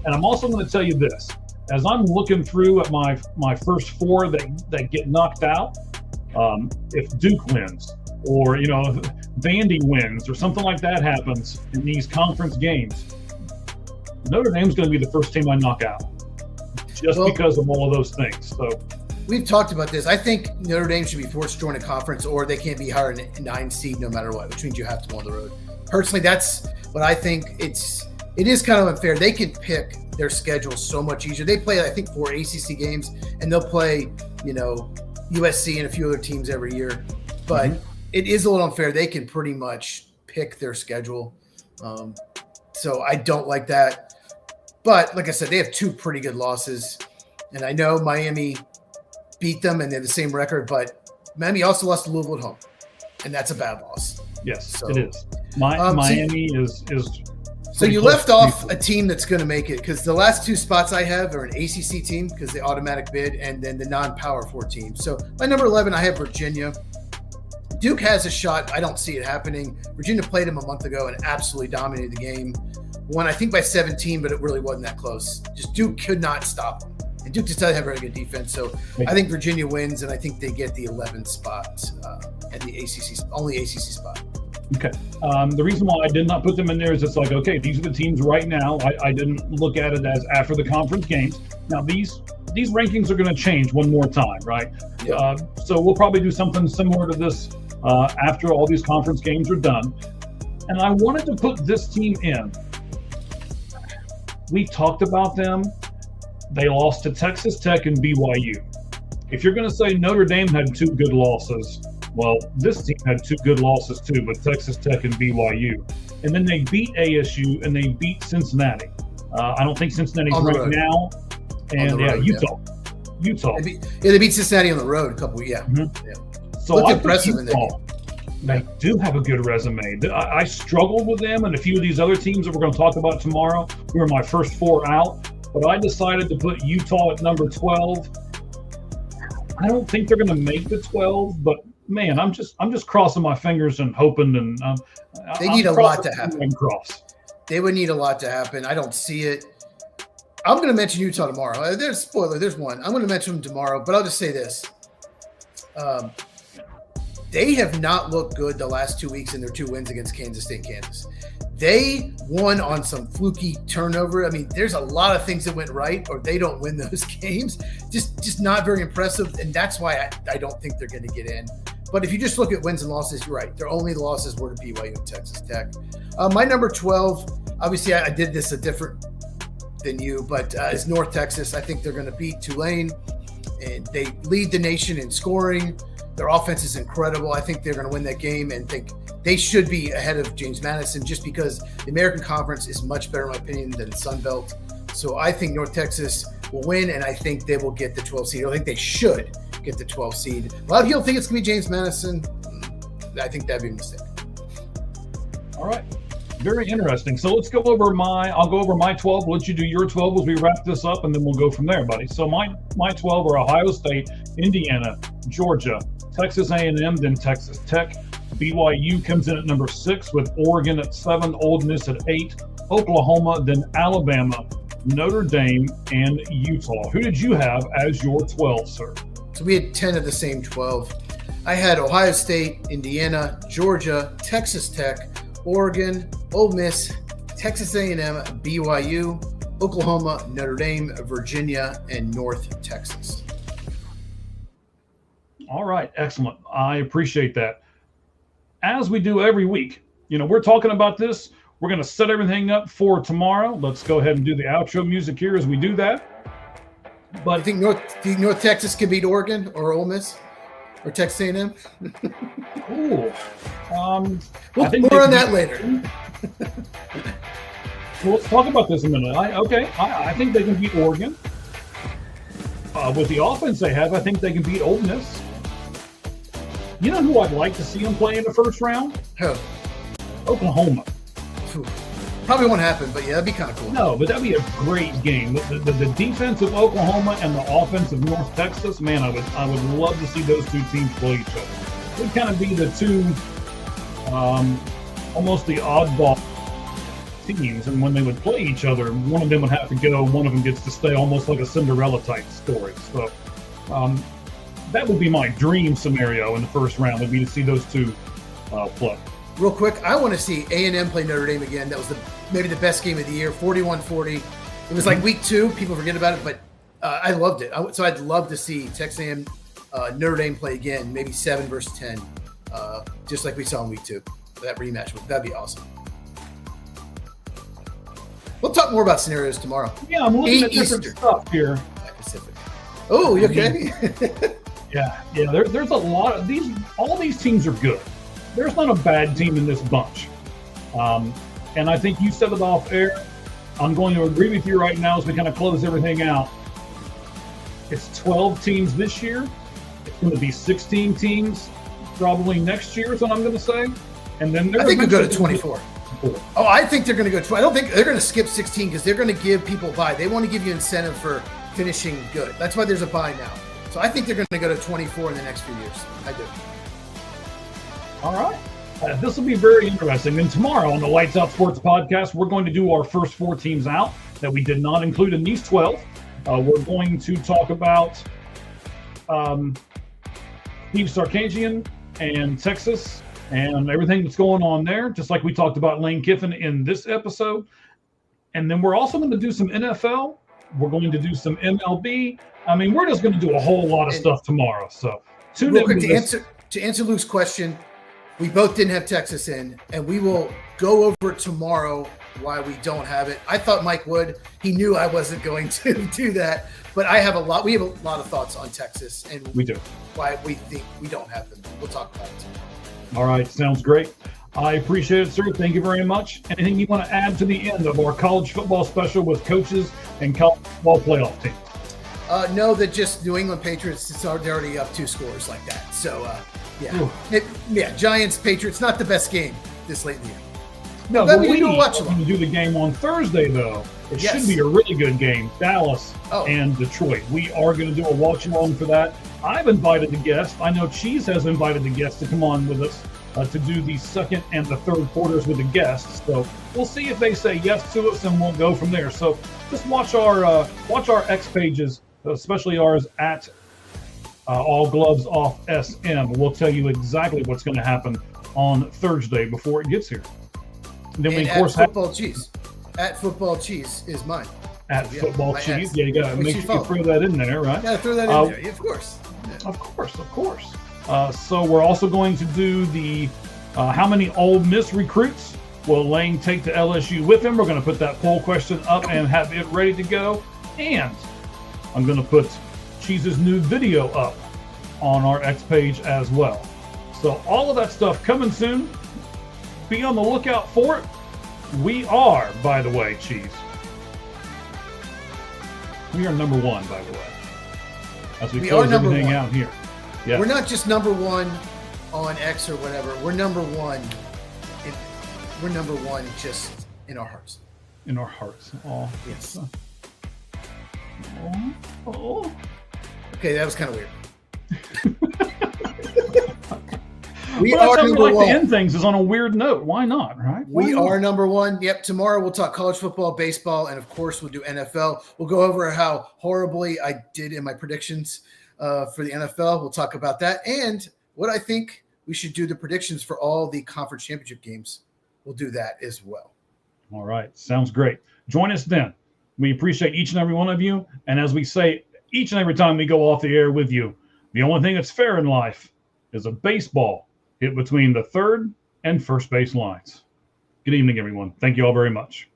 And I'm also going to tell you this. As I'm looking through at my first 4 that get knocked out, if Duke wins or, Vandy wins or something like that happens in these conference games, Notre Dame's going to be the first team I knock out because of all of those things. So we've talked about this. I think Notre Dame should be forced to join a conference, or they can't be higher than 9 seed no matter what, which means you have to go on the road. personally, that's what I think. It is kind of unfair. They can pick their schedule so much easier. They play, I think, 4 ACC games, and they'll play, USC and a few other teams every year. But it is a little unfair. They can pretty much pick their schedule. So I don't like that. But like I said, they have 2 pretty good losses. And I know Miami beat them and they have the same record, but Miami also lost to Louisville at home. And that's a bad loss. Yes, it is. Miami is. So you left off a team that's going to make it, because the last 2 spots I have are an ACC team because they automatic bid, and then the non-Power 4 team. So my number 11, I have Virginia. Duke has a shot. I don't see it happening. Virginia played them a month ago and absolutely dominated the game. Won, I think, by 17, but it really wasn't that close. Just Duke could not stop them. And Duke just doesn't have very good defense. So I think Virginia wins, and I think they get the 11th spot and the only ACC spot. Okay. The reason why I did not put them in there is it's like, okay, these are the teams right now. I didn't look at it as after the conference games. Now, these rankings are going to change one more time, right? Yeah. So we'll probably do something similar to this after all these conference games are done. And I wanted to put this team in. We talked about them. They lost to Texas Tech and BYU. If you're going to say Notre Dame had 2 good losses, well, this team had 2 good losses too, with Texas Tech and BYU. And then they beat ASU and they beat Cincinnati. I don't think Cincinnati's right now. And Utah. They beat Cincinnati on the road a couple. Yeah. Mm-hmm. Yeah. So looked I impressive in that game. They do have a good resume. I struggled with them and a few of these other teams that we're going to talk about tomorrow. We were my first 4 out, but I decided to put Utah at number 12. I don't think they're going to make the 12, but man, I'm just crossing my fingers and hoping. And they need a lot to happen. They would need a lot to happen. I don't see it. I'm going to mention Utah tomorrow. There's a spoiler. There's one. I'm going to mention them tomorrow, but I'll just say this. They have not looked good the last 2 weeks in their 2 wins against Kansas State and Kansas. They won on some fluky turnover. I mean, there's a lot of things that went right, or they don't win those games. Just not very impressive, and that's why I don't think they're going to get in. But if you just look at wins and losses, you're right. Their only losses were to BYU and Texas Tech. My number 12, obviously I did this a different than you, but is North Texas. I think they're going to beat Tulane, and they lead the nation in scoring. Their offense is incredible. I think they're going to win that game, and think they should be ahead of James Madison just because the American Conference is much better, in my opinion, than the Sun Belt. So I think North Texas will win, and I think they will get the 12 seed. I think they should get the 12 seed. A lot of people think it's going to be James Madison. I think that'd be a mistake. All right. Very interesting. So let's go over I'll go over my 12. We'll let you do your 12 as we wrap this up, and then we'll go from there, buddy. So my 12 are Ohio State, Indiana, Georgia, Texas A&M, then Texas Tech. BYU comes in at number 6 with Oregon at 7, Ole Miss at 8, Oklahoma, then Alabama, Notre Dame, and Utah. Who did you have as your 12, sir? So we had 10 of the same 12. I had Ohio State, Indiana, Georgia, Texas Tech, Oregon, Ole Miss, Texas A&M, BYU, Oklahoma, Notre Dame, Virginia, and North Texas. All right, excellent. I appreciate that. As we do every week, we're talking about this. We're going to set everything up for tomorrow. Let's go ahead and do the outro music here as we do that. But do you think North Texas can beat Oregon or Ole Miss or Texas A&M? Ooh. We'll more on that later. Well, let's talk about this a minute. I think they can beat Oregon. With the offense they have, I think they can beat Ole Miss. You know who I'd like to see them play in the first round? Who? Oklahoma. Probably won't happen, but yeah, that'd be kind of cool. No, but that'd be a great game. The defense of Oklahoma and the offense of North Texas, man, I would love to see those 2 teams play each other. It would kind of be the 2, almost the oddball teams, and when they would play each other, one of them would have to go, one of them gets to stay, almost like a Cinderella type story. So that would be my dream scenario in the first round, would be to see those 2 play. Real quick, I want to see A&M play Notre Dame again. That was maybe the best game of the year, 41-40. It was like week 2. People forget about it, but I loved it. So I'd love to see Texas A&M, Notre Dame play again, maybe 7 versus 10, just like we saw in week 2. That rematch, that'd be awesome. We'll talk more about scenarios tomorrow. Yeah, I'm looking at different Eastern. stuff here. Pacific. Oh, you okay? Yeah. There's a lot of these. All these teams are good. There's not a bad team in this bunch. And I think you said it off air. I'm going to agree with you right now as we kind of close everything out. It's 12 teams this year. It's going to be 16 teams probably next year is what I'm going to say. And then I think they'll go to 24. Oh, I think they're going to go. I don't think they're going to skip 16 because they're going to give people a bye. They want to give you incentive for finishing good. That's why there's a bye now. So I think they're going to go to 24 in the next few years. I do. All right. This will be very interesting. And tomorrow on the Lights Out Sports podcast, we're going to do our first 4 teams out that we did not include in these 12. We're going to talk about Steve Sarkisian and Texas and everything that's going on there, just like we talked about Lane Kiffin in this episode. And then we're also going to do some NFL. We're going to do some MLB. I mean, we're just going to do a whole lot of stuff tomorrow. So tune in. To answer Luke's question, we both didn't have Texas in, and we will go over it tomorrow why we don't have it. I thought Mike would. He knew I wasn't going to do that, but we have a lot of thoughts on Texas and we do. Why we think we don't have them. We'll talk about it tomorrow. All right, sounds great. I appreciate it, sir. Thank you very much. Anything you want to add to the end of our college football special with coaches and college football playoff teams? No, that just New England Patriots, they're already up 2 scores like that. So, Giants, Patriots, not the best game this late in the year. No, but we can do the game on Thursday, though. It should be a really good game, Dallas and Detroit. We are going to do a watch-along for that. I've invited the guests. I know Cheese has invited the guests to come on with us to do the second and the third quarters with the guests. So we'll see if they say yes to us, and we'll go from there. So just watch our X pages, especially ours at All Gloves Off SM. We'll tell you exactly what's going to happen on Thursday before it gets here. And then we, of course, Football Cheese. At Football Cheese is mine. At Football Cheese. Yeah, you got to make sure you throw that in there, right? Yeah, throw that in there. Yeah, of course. Yeah. Of course. So we're also going to do the how many Ole Miss recruits will Lane take to LSU with him? We're going to put that poll question up and have it ready to go. And I'm going to put Cheese's new video up on our X page as well. So all of that stuff coming soon. Be on the lookout for it. We are, by the way, Cheese. We are number 1, by the way. As we close everything out here. Yeah. We're not just number 1 on X or whatever. We're number 1. We're number 1 just in our hearts. In our hearts. Oh, yes. Oh. Okay, that was kind of weird. We are number 1. To end things is on a weird note. Why not, right? We are number 1. Yep. Tomorrow we'll talk college football, baseball, and of course we'll do NFL. We'll go over how horribly I did in my predictions for the NFL. We'll talk about that and what I think we should do the predictions for all the conference championship games. We'll do that as well. All right. Sounds great. Join us then. We appreciate each and every one of you. And as we say each and every time we go off the air with you, the only thing that's fair in life is a baseball hit between the third and first base lines. Good evening, everyone. Thank you all very much.